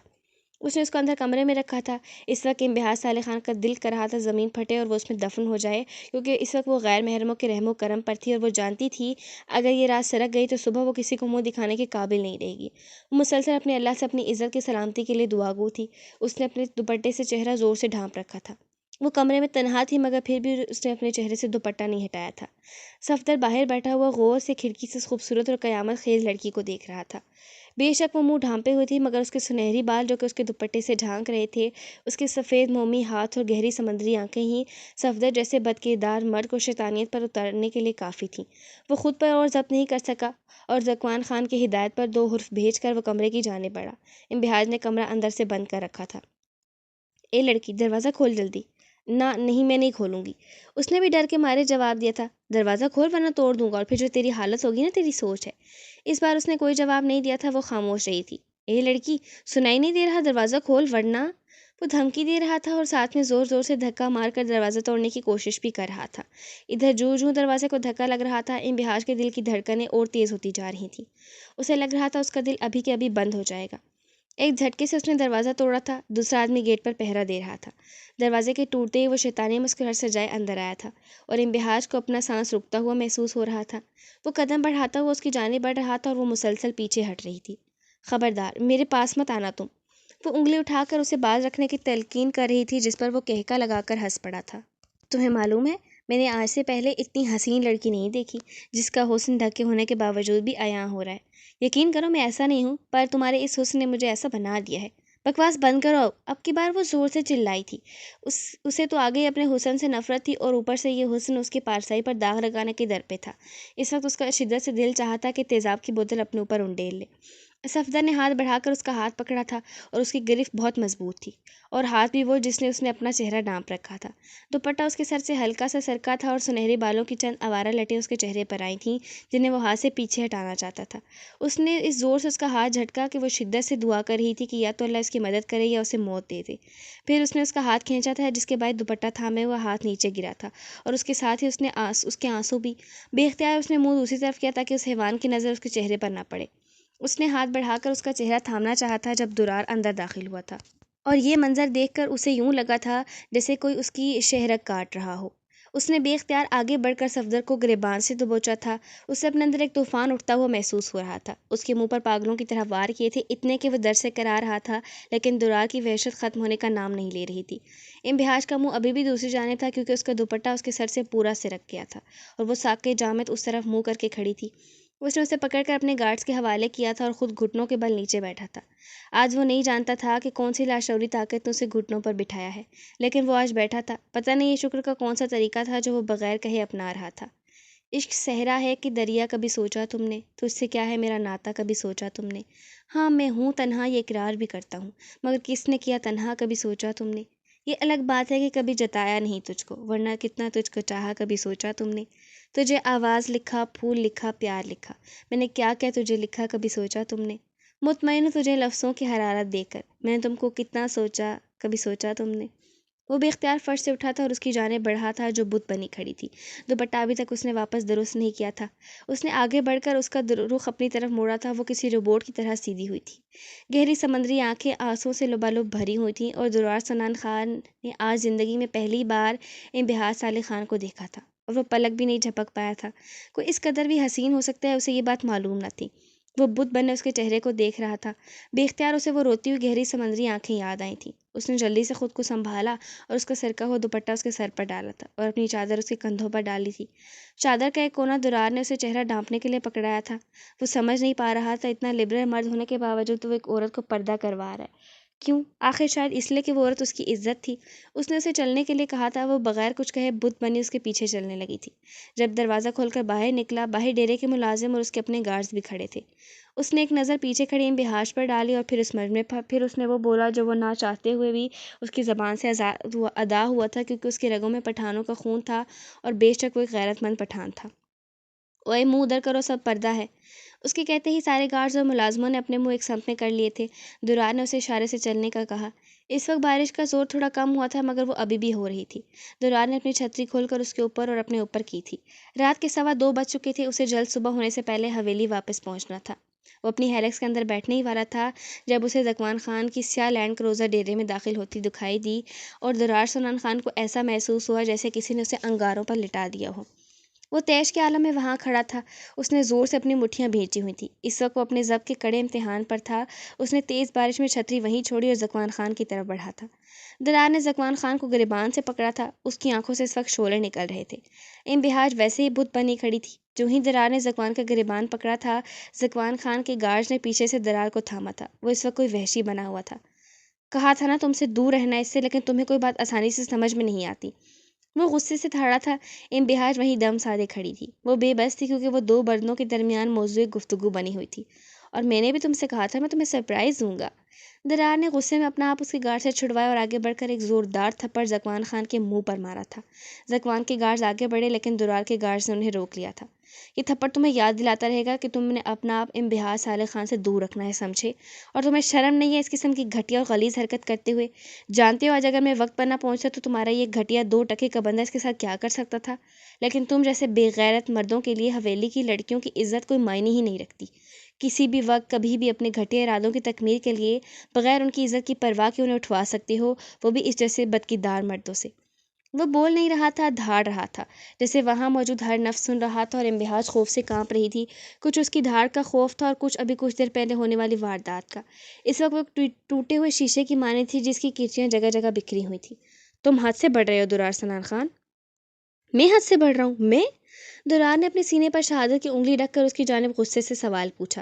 اس نے اس کو اندر کمرے میں رکھا تھا۔ اس وقت امبہاج صالح خان کا دل کر رہا تھا زمین پھٹے اور وہ اس میں دفن ہو جائے، کیونکہ اس وقت وہ غیر محرموں کے رحم و کرم پر تھی، اور وہ جانتی تھی اگر یہ رات سرک گئی تو صبح وہ کسی کو منہ دکھانے کے قابل نہیں رہے گی۔ وہ مسلسل اپنے اللہ سے اپنی عزت کی سلامتی کے لیے دعا گو تھی۔ اس نے اپنے دوپٹے سے چہرہ زور سے ڈھانپ رکھا تھا۔ وہ کمرے میں تنہا تھی، مگر پھر بھی اس نے اپنے چہرے سے دوپٹہ نہیں ہٹایا تھا۔ صفدر باہر بیٹھا ہوا غور سے کھڑکی سے اس خوبصورت اور قیامت خیز لڑکی کو دیکھ رہا تھا۔ بے شک وہ منہ ڈھانپے ہوئی تھی، مگر اس کے سنہری بال جو کہ اس کے دوپٹے سے ڈھانک رہے تھے، اس کے سفید مومی ہاتھ اور گہری سمندری آنکھیں ہی صفدر جیسے بدکردار مرد کو شیطانیت پر اتارنے کے لیے کافی تھیں۔ وہ خود پر اور ضبط نہیں کر سکا اور زکوان خان کی ہدایت پر 2 حرف بھیج کر وہ کمرے کی جانب بڑھا۔ امبہاج نے کمرہ اندر سے بند کر رکھا تھا۔ اے لڑکی، دروازہ کھول جلدی۔ نہیں، میں نہیں کھولوں گی۔ اس نے بھی ڈر کے مارے جواب دیا تھا۔ دروازہ کھول ورنہ توڑ دوں گا، اور پھر جو تیری حالت ہوگی نا، تیری سوچ ہے۔ اس بار اس نے کوئی جواب نہیں دیا تھا، وہ خاموش رہی تھی۔ اے لڑکی، سنائی نہیں دے رہا؟ دروازہ کھول ورنہ۔ وہ دھمکی دے رہا تھا اور ساتھ میں زور زور سے دھکا مار کر دروازہ توڑنے کی کوشش بھی کر رہا تھا۔ ادھر جوں دروازے کو دھکا لگ رہا تھا، امبہاج کے دل کی دھڑکنیں اور تیز ہوتی جا رہی تھیں۔ اسے لگ رہا تھا اس کا دل ابھی کے ابھی بند ہو جائے گا۔ ایک جھٹکے سے اس نے دروازہ توڑا تھا۔ دوسرا آدمی گیٹ پر پہرا دے رہا تھا۔ دروازے کے ٹوٹتے ہی وہ شیطانی مسکراہٹ سجائے اندر آیا تھا، اور امبہاج کو اپنا سانس رکتا ہوا محسوس ہو رہا تھا۔ وہ قدم بڑھاتا ہوا اس کی جانب بڑھ رہا تھا اور وہ مسلسل پیچھے ہٹ رہی تھی۔ خبردار، میرے پاس مت آنا تم۔ وہ انگلی اٹھا کر اسے باز رکھنے کی تلقین کر رہی تھی، جس پر وہ کہکا لگا کر ہنس پڑا تھا۔ تمہیں معلوم ہے، میں نے آج سے پہلے اتنی حسین لڑکی نہیں دیکھی جس کا حسن ڈھکے ہونے کے باوجود بھی عیاں ہو رہا ہے۔ یقین کرو میں ایسا نہیں ہوں، پر تمہارے اس حسن نے مجھے ایسا بنا دیا ہے۔ بکواس بند کرو، اب کی بار وہ زور سے چلائی تھی۔ اسے تو آگے اپنے حسن سے نفرت تھی اور اوپر سے یہ حسن اس کی پارسائی پر داغ لگانے کے در پہ تھا۔ اس وقت اس کا شدت سے دل چاہتا کہ تیزاب کی بوتل اپنے اوپر انڈیل لے۔ صفدر نے ہاتھ بڑھا کر اس کا ہاتھ پکڑا تھا اور اس کی گرفت بہت مضبوط تھی، اور ہاتھ بھی وہ جس نے اس نے اپنا چہرہ ڈانپ رکھا تھا۔ دوپٹہ اس کے سر سے ہلکا سا سرکا تھا اور سنہرے بالوں کی چند آوارہ لٹیں اس کے چہرے پر آئی تھیں جنہیں وہ ہاتھ سے پیچھے ہٹانا چاہتا تھا۔ اس نے اس زور سے اس کا ہاتھ جھٹکا کہ وہ شدت سے دعا کر رہی تھی کہ یا تو اللہ اس کی مدد کرے یا اسے موت دے دے۔ پھر اس نے اس کا ہاتھ کھینچا تھا، جس کے بعد دوپٹہ تھامے ہوا ہاتھ نیچے گرا تھا، اور اس کے ساتھ ہی اس کے آنسو بھی۔ بے اختیار اس نے منہ دوسری طرف کیا تاکہ اس حیوان کی نظر اس کے چہرے پر نہ پڑے۔ اس نے ہاتھ بڑھا کر اس کا چہرہ تھامنا چاہا تھا جب درار اندر داخل ہوا تھا، اور یہ منظر دیکھ کر اسے یوں لگا تھا جیسے کوئی اس کی شہرک کاٹ رہا ہو۔ اس نے بے اختیار آگے بڑھ کر صفدر کو گریبان سے دبوچا تھا۔ اسے اپنے اندر ایک طوفان اٹھتا ہوا محسوس ہو رہا تھا۔ اس کے منہ پر پاگلوں کی طرح وار کیے تھے، اتنے کہ وہ در سے کرا رہا تھا، لیکن درار کی وحشت ختم ہونے کا نام نہیں لے رہی تھی۔ انبہاج کا منہ ابھی بھی دوسری جانب تھا کیونکہ اس کا دوپٹہ اس کے سر سے پورا سرک گیا تھا، اور وہ ساق جامد اس طرف منہ کر کے کھڑی تھی۔ اس نے اسے پکڑ کر اپنے گارڈز کے حوالے کیا تھا اور خود گھٹنوں کے بل نیچے بیٹھا تھا۔ آج وہ نہیں جانتا تھا کہ کون سی لاشعوری طاقت نے اسے گھٹنوں پر بٹھایا ہے، لیکن وہ آج بیٹھا تھا۔ پتہ نہیں یہ شکر کا کون سا طریقہ تھا جو وہ بغیر کہے اپنا رہا تھا۔ عشق صحرا ہے کہ دریا، کبھی سوچا تم نے؟ تجھ سے کیا ہے میرا ناتا، کبھی سوچا تم نے؟ ہاں میں ہوں تنہا، یہ اقرار بھی کرتا ہوں، مگر کس نے کیا تنہا، کبھی سوچا تم نے؟ یہ الگ بات ہے کہ کبھی جتایا نہیں تجھ کو، ورنہ کتنا تجھ کو چاہا، کبھی سوچا تم نے؟ تجھے آواز لکھا، پھول لکھا، پیار لکھا، میں نے کیا کیا تجھے لکھا، کبھی سوچا تم نے؟ مطمئن ہوں تجھے لفظوں کی حرارت دے کر، میں نے تم کو کتنا سوچا، کبھی سوچا تم نے؟ وہ بے اختیار فرش سے اٹھا تھا اور اس کی جانب بڑھا تھا جو بت بنی کھڑی تھی۔ دوپٹہ ابھی تک اس نے واپس درست نہیں کیا تھا۔ اس نے آگے بڑھ کر اس کا رخ اپنی طرف موڑا تھا۔ وہ کسی روبوٹ کی طرح سیدھی ہوئی تھی۔ گہری سمندری آنکھیں آنسوؤں سے لبالب بھری ہوئی تھیں، اور درار سنان خان نے آج زندگی میں پہلی بار انبہاج صالح خان کو دیکھا تھا، اور وہ پلک بھی نہیں جھپک پایا تھا۔ کوئی اس قدر بھی حسین ہو سکتا ہے، اسے یہ بات معلوم نہ تھی۔ وہ بت بنے اس کے چہرے کو دیکھ رہا تھا۔ بے اختیار اسے وہ روتی ہوئی گہری سمندری آنکھیں یاد آئی تھیں۔ اس نے جلدی سے خود کو سنبھالا اور اس کا سرکا ہوا دوپٹہ اس کے سر پر ڈالا تھا اور اپنی چادر اس کے کندھوں پر ڈالی تھی۔ چادر کا ایک کونا درار نے اسے چہرہ ڈھانپنے کے لیے پکڑایا تھا۔ وہ سمجھ نہیں پا رہا تھا، اتنا لبرل مرد ہونے کے باوجود وہ ایک عورت کو پردہ کروا رہا ہے۔ کیوں؟ آخر شاید اس لیے کہ وہ عورت اس کی عزت تھی۔ اس نے اسے چلنے کے لیے کہا تھا۔ وہ بغیر کچھ کہے بت بنی اس کے پیچھے چلنے لگی تھی۔ جب دروازہ کھول کر باہر نکلا، باہر ڈیرے کے ملازم اور اس کے اپنے گارڈز بھی کھڑے تھے۔ اس نے ایک نظر پیچھے کھڑے انبہاج پر ڈالی اور پھر اس مرد میں، پھر اس نے وہ بولا جو وہ نہ چاہتے ہوئے بھی اس کی زبان سے ادا ہوا تھا، کیونکہ اس کے رگوں میں پٹھانوں کا خون تھا اور بے شک وہ ایک غیرت مند پٹھان تھا۔ اوئے منہ ادھر کرو، سب پردہ ہے۔ اس کے کہتے ہی سارے گارڈز اور ملازموں نے اپنے منہ ایک سمت میں کر لیے تھے۔ درار نے اسے اشارے سے چلنے کا کہا۔ اس وقت بارش کا زور تھوڑا کم ہوا تھا، مگر وہ ابھی بھی ہو رہی تھی۔ درار نے اپنی چھتری کھول کر اس کے اوپر اور اپنے اوپر کی تھی۔ رات کے 2:15 بج چکے تھے۔ اسے جلد صبح ہونے سے پہلے حویلی واپس پہنچنا تھا۔ وہ اپنی ہیلکس کے اندر بیٹھنے ہی والا تھا جب اسے زکوان خان کی سیاہ لینڈ کروزر ڈیرے میں داخل ہوتی دکھائی دی، اور درار سنان خان کو ایسا محسوس ہوا جیسے کسی نے اسے انگاروں پر لٹا دیا ہو۔ وہ تیش کے عالم میں وہاں کھڑا تھا۔ اس نے زور سے اپنی مٹھیاں بھینچی ہوئی تھیں۔ اس وقت وہ اپنے ضبط کے کڑے امتحان پر تھا۔ اس نے تیز بارش میں چھتری وہیں چھوڑی اور زکوان خان کی طرف بڑھا تھا۔ درار نے زکوان خان کو گریبان سے پکڑا تھا۔ اس کی آنکھوں سے اس وقت شعلے نکل رہے تھے۔ انبہاج ویسے ہی بت بنی کھڑی تھی۔ جو ہی درار نے زکوان کا گریبان پکڑا تھا، زکوان خان کے گارڈز نے پیچھے سے درار کو تھاما تھا۔ وہ اس وقت کوئی وحشی بنا ہوا تھا۔ کہا تھا نا تم سے دور رہنا اس سے، لیکن تمہیں کوئی بات آسانی سے سمجھ میں نہیں آتی۔ وہ غصے سے تھاڑا تھا۔ انبہاج وہیں دم سادے کھڑی تھی۔ وہ بے بس تھی کیونکہ وہ دو بردنوں کے درمیان موضوع گفتگو بنی ہوئی تھی۔ اور میں نے بھی تم سے کہا تھا میں تمہیں سرپرائز دوں گا۔ درار نے غصے میں اپنا آپ اس کے گارڈ سے چھڑوایا اور آگے بڑھ کر ایک زوردار تھپڑ زکوان خان کے منہ پر مارا تھا۔ زکوان کے گارڈز آگے بڑھے، لیکن درار کے گارڈز نے انہیں روک لیا تھا۔ یہ تھپڑ تمہیں یاد دلاتا رہے گا کہ تم نے اپنا آپ انبہاج صالح خان سے دور رکھنا ہے، سمجھے؟ اور تمہیں شرم نہیں ہے اس قسم کی گھٹیا اور غلیظ حرکت کرتے ہوئے؟ جانتے ہو آج اگر میں وقت پر نہ پہنچتا تو تمہارا یہ گھٹیا 2 ٹکے کا بندہ اس کے ساتھ کیا کر سکتا تھا؟ لیکن تم جیسے بے غیرت مردوں کے لیے حویلی کی لڑکیوں کی عزت کوئی معنی ہی نہیں رکھتی۔ کسی بھی وقت کبھی بھی اپنے گھٹیا ارادوں کی تکمیل کے لیے بغیر ان کی عزت کی پرواہ کے انہیں اٹھوا سکتے ہو، وہ بھی اس جیسے بدکردار مردوں سے۔ وہ بول نہیں رہا تھا، دھاڑ رہا تھا، جیسے وہاں موجود ہر نفس سن رہا تھا، اور انبہاج خوف سے کانپ رہی تھی۔ کچھ اس کی دھاڑ کا خوف تھا اور کچھ ابھی کچھ دیر پہلے ہونے والی واردات کا۔ اس وقت وہ ٹوٹے ہوئے شیشے کی مانند تھی جس کی کرچیاں جگہ جگہ بکھری ہوئی تھیں۔ تم حد سے بڑھ رہے ہو درار سنان خان۔ میں حد سے بڑھ رہا ہوں؟ میں؟ درار نے اپنے سینے پر شہادت کی انگلی رکھ کر اس کی جانب غصے سے سوال پوچھا۔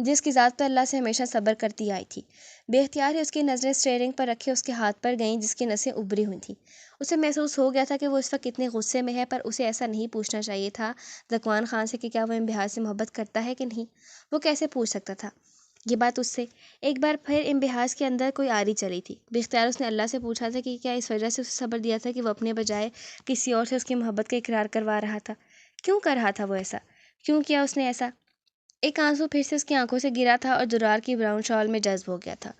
جس کی ذات پر اللہ سے ہمیشہ صبر کرتی آئی تھی۔ بے اختیار ہی اس کی نظریں اسٹیئرنگ پر رکھے اس کے ہاتھ پر گئیں جس کی نسیں ابری ہوئی تھیں۔ اسے محسوس ہو گیا تھا کہ وہ اس وقت کتنے غصے میں ہے، پر اسے ایسا نہیں پوچھنا چاہیے تھا ذکوان خان سے کہ کیا وہ انبہار سے محبت کرتا ہے کہ نہیں۔ وہ کیسے پوچھ سکتا تھا یہ بات اس سے؟ ایک بار پھر انبہاس کے اندر کوئی آری چلی تھی۔ بے اختیار اس نے اللہ سے پوچھا تھا کہ کیا اس وجہ سے اسے صبر دیا تھا کہ وہ اپنے بجائے کسی اور سے اس کی محبت کا اقرار کروا رہا تھا؟ کیوں کر رہا تھا وہ ایسا؟ کیوں کیا اس نے ایسا؟ ایک آنسو پھر سے اس کی آنکھوں سے گرا تھا اور درار کی براؤن شال میں جذب ہو گیا تھا۔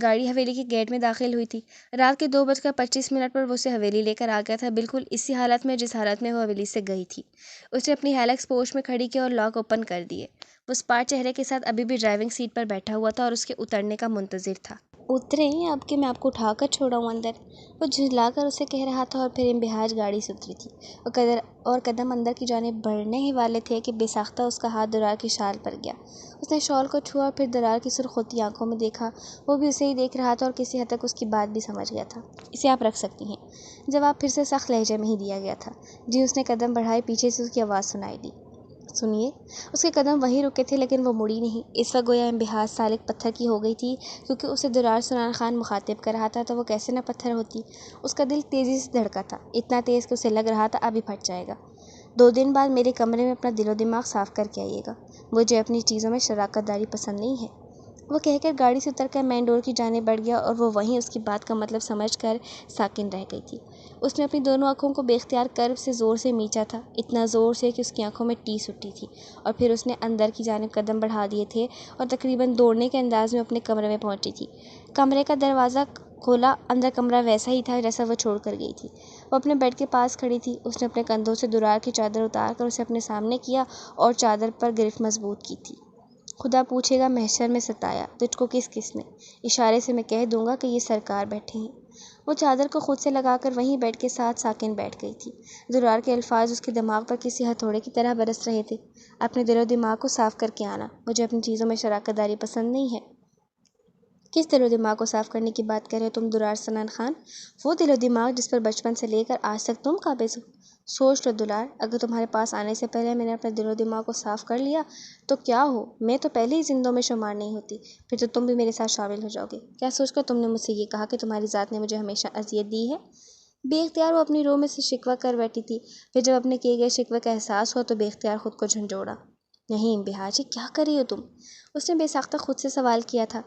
گاڑی حویلی کے گیٹ میں داخل ہوئی تھی۔ رات کے 2:25 پر وہ اسے حویلی لے کر آ گیا تھا، بالکل اسی حالت میں جس حالت میں وہ حویلی سے گئی تھی۔ اس نے اپنی ہیلکس پوش میں کھڑی کی اور لاک اوپن کر دیے۔ وہ اسپاٹ چہرے کے ساتھ ابھی بھی ڈرائیونگ سیٹ پر بیٹھا ہوا تھا اور اس کے اترنے کا منتظر تھا۔ اتریں اب کہ میں آپ کو اٹھا کر چھوڑاؤں اندر، وہ جھلا کر اسے کہہ رہا تھا، اور پھر انبہاج گاڑی سے اتری تھی اور قدم اندر کی جانب بڑھنے ہی والے تھے کہ بے ساختہ اس کا ہاتھ درار کی شال پر گیا۔ اس نے شال کو چھوا اور پھر درار کی سرخ ہوتی آنکھوں میں دیکھا۔ وہ بھی اسے ہی دیکھ رہا تھا اور کسی حد تک اس کی بات بھی سمجھ گیا تھا۔ اسے آپ رکھ سکتی ہیں، جواب پھر سے سخت لہجے میں ہی دیا گیا تھا۔ جی اس نے قدم بڑھائے، پیچھے سے اس کی آواز سنائی دی۔ سنیے۔ اس کے قدم وہیں رکے تھے لیکن وہ مڑی نہیں۔ اس وقت گویا انبہاس سالک پتھر کی ہو گئی تھی، کیونکہ اسے درار سنان خان مخاطب کر رہا تھا تو وہ کیسے نہ پتھر ہوتی۔ اس کا دل تیزی سے دھڑکا تھا، اتنا تیز کہ اسے لگ رہا تھا اب ہی پھٹ جائے گا۔ 2 دن بعد میرے کمرے میں اپنا دل و دماغ صاف کر کے آئیے گا، مجھے اپنی چیزوں میں شراکت داری پسند نہیں ہے۔ وہ کہہ کر گاڑی سے اتر کر مین ڈور کی جانب بڑھ گیا اور وہ وہیں اس کی بات کا مطلب سمجھ کر ساکن رہ گئی تھی۔ اس نے اپنی دونوں آنکھوں کو بے اختیار کرب سے زور سے مینچا تھا، اتنا زور سے کہ اس کی آنکھوں میں ٹیس اٹھی تھی، اور پھر اس نے اندر کی جانب قدم بڑھا دیے تھے اور تقریباً دوڑنے کے انداز میں اپنے کمرے میں پہنچی تھی۔ کمرے کا دروازہ کھولا، اندر کمرہ ویسا ہی تھا جیسا وہ چھوڑ کر گئی تھی۔ وہ اپنے بیڈ کے پاس کھڑی تھی۔ اس نے اپنے کندھوں سے درار کی چادر اتار کر اسے اپنے سامنے کیا اور چادر پر گرفت مضبوط کی تھی۔ خدا پوچھے گا محشر میں ستایا تجھ کو کس کس نے، اشارے سے میں کہہ دوں گا کہ یہ سرکار بیٹھے ہیں۔ وہ چادر کو خود سے لگا کر وہیں بیڈ کے ساتھ ساکن بیٹھ گئی تھی۔ درار کے الفاظ اس کے دماغ پر کسی ہتھوڑے کی طرح برس رہے تھے۔ اپنے دل و دماغ کو صاف کر کے آنا، مجھے اپنی چیزوں میں شراکت داری پسند نہیں ہے۔ کس دل و دماغ کو صاف کرنے کی بات کر رہے ہو تم درار سنان خان؟ وہ دل و دماغ جس پر بچپن سے لے کر آج تک تم قابض ہو۔ سوچ لو دلار، اگر تمہارے پاس آنے سے پہلے میں نے اپنے دل و دماغ کو صاف کر لیا تو کیا ہو، میں تو پہلے ہی زندوں میں شمار نہیں ہوتی، پھر تو تم بھی میرے ساتھ شامل ہو جاؤ گے۔ کیا سوچ کر تم نے مجھ سے یہ کہا کہ تمہاری ذات نے مجھے ہمیشہ اذیت دی ہے؟ بے اختیار وہ اپنی روح میں سے شکوہ کر بیٹھی تھی، پھر جب اپنے کیے گئے شکوے کا احساس ہوا تو بے اختیار خود کو جھنجھوڑا۔ نہیں انبہاج، کیا کر رہی ہو تم؟ اس نے بے ساختہ خود سے سوال کیا تھا۔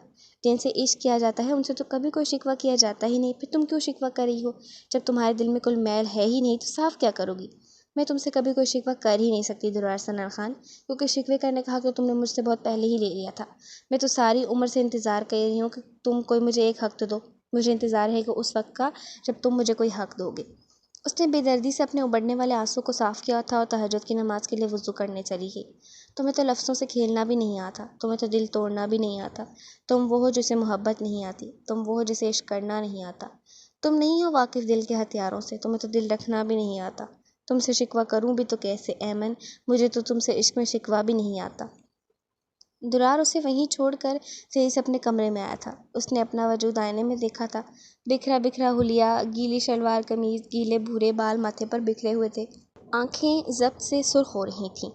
جن سے عشق کیا جاتا ہے ان سے تو کبھی کوئی شکوہ کیا جاتا ہی نہیں، پھر تم کیوں شکوہ کر رہی ہو؟ جب تمہارے دل میں کوئی میل ہے ہی نہیں تو صاف کیا کرو گی؟ میں تم سے کبھی کوئی شکوہ کر ہی نہیں سکتی درار سنان خان، کیونکہ شکوے کرنے کا حق تو تم نے مجھ سے بہت پہلے ہی لے لیا تھا۔ میں تو ساری عمر سے انتظار کر رہی ہوں کہ تم کوئی مجھے ایک حق تو دو، مجھے انتظار ہے کہ اس وقت کا جب تم مجھے کوئی حق دو گے۔ اس نے بے دردی سے اپنے ابڑنے والے آنسو کو صاف کیا تھا اور تہجد کی نماز کے لیے وضو کرنے چلی گئی۔ تمہیں تو لفظوں سے کھیلنا بھی نہیں آتا، تمہیں تو دل توڑنا بھی نہیں آتا، تم وہ ہو جسے محبت نہیں آتی، تم وہ ہو جسے عشق کرنا نہیں آتا، تم نہیں ہو واقف دل کے ہتھیاروں سے، تمہیں تو دل رکھنا بھی نہیں آتا۔ تم سے شکوہ کروں بھی تو کیسے ایمن، مجھے تو تم سے عشق میں شکوہ بھی نہیں آتا۔ درار اسے وہیں چھوڑ کر تیزی سے اپنے کمرے میں آیا تھا۔ اس نے اپنا وجود آئینے میں دیکھا تھا، بکھرا بکھرا حلیہ، گیلی شلوار قمیض، گیلے بھورے بال ماتھے پر بکھرے ہوئے تھے، آنکھیں ضبط سے سرخ ہو رہی تھیں۔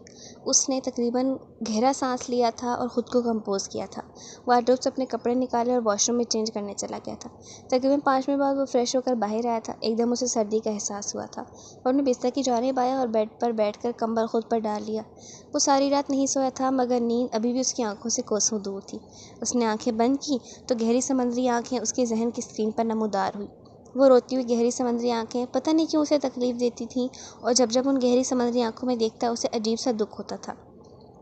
اس نے تقریباً گہرا سانس لیا تھا اور خود کو کمپوز کیا تھا۔ وارڈروب سے اپنے کپڑے نکالے اور واش روم میں چینج کرنے چلا گیا تھا۔ تقریباً 5 منٹ بعد وہ فریش ہو کر باہر آیا تھا۔ ایک دم اسے سردی کا احساس ہوا تھا۔ وہ اپنے بستر کی جانب آیا اور بیڈ پر بیٹھ کر کمبل خود پر ڈال لیا۔ وہ ساری رات نہیں سویا تھا مگر نیند ابھی بھی اس کی آنکھوں سے کوسوں دور تھی۔ اس نے آنکھیں بند کی تو گہری سمندری آنکھیں اس کے ذہن کی اسکرین پر نمودار ہوئی۔ وہ روتی ہوئی گہری سمندری آنکھیں پتہ نہیں کیوں اسے تکلیف دیتی تھیں، اور جب ان گہری سمندری آنکھوں میں دیکھتا اسے عجیب سا دکھ ہوتا تھا۔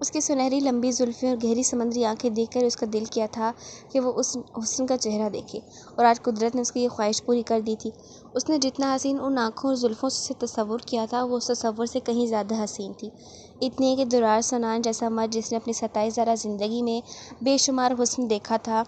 اس کی سنہری لمبی زلفیں اور گہری سمندری آنکھیں دیکھ کر اس کا دل کیا تھا کہ وہ اس حسن کا چہرہ دیکھے، اور آج قدرت نے اس کی یہ خواہش پوری کر دی تھی۔ اس نے جتنا حسین ان آنکھوں اور زلفوں سے تصور کیا تھا وہ اس تصور سے کہیں زیادہ حسین تھی، اتنی کہ درار سنان جیسا مرد جس نے اپنی 27 زندگی میں بے شمار حسن دیکھا تھا،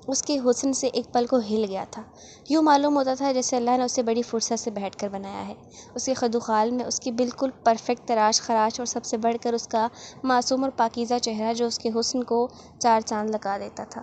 اس کے حسن سے ایک پل کو ہل گیا تھا۔ یوں معلوم ہوتا تھا جیسے اللہ نے اسے بڑی فرصت سے بیٹھ کر بنایا ہے۔ اس کے خد و خال میں اس کی بالکل پرفیکٹ تراش خراش، اور سب سے بڑھ کر اس کا معصوم اور پاکیزہ چہرہ جو اس کے حسن کو 4 چاند لگا دیتا تھا۔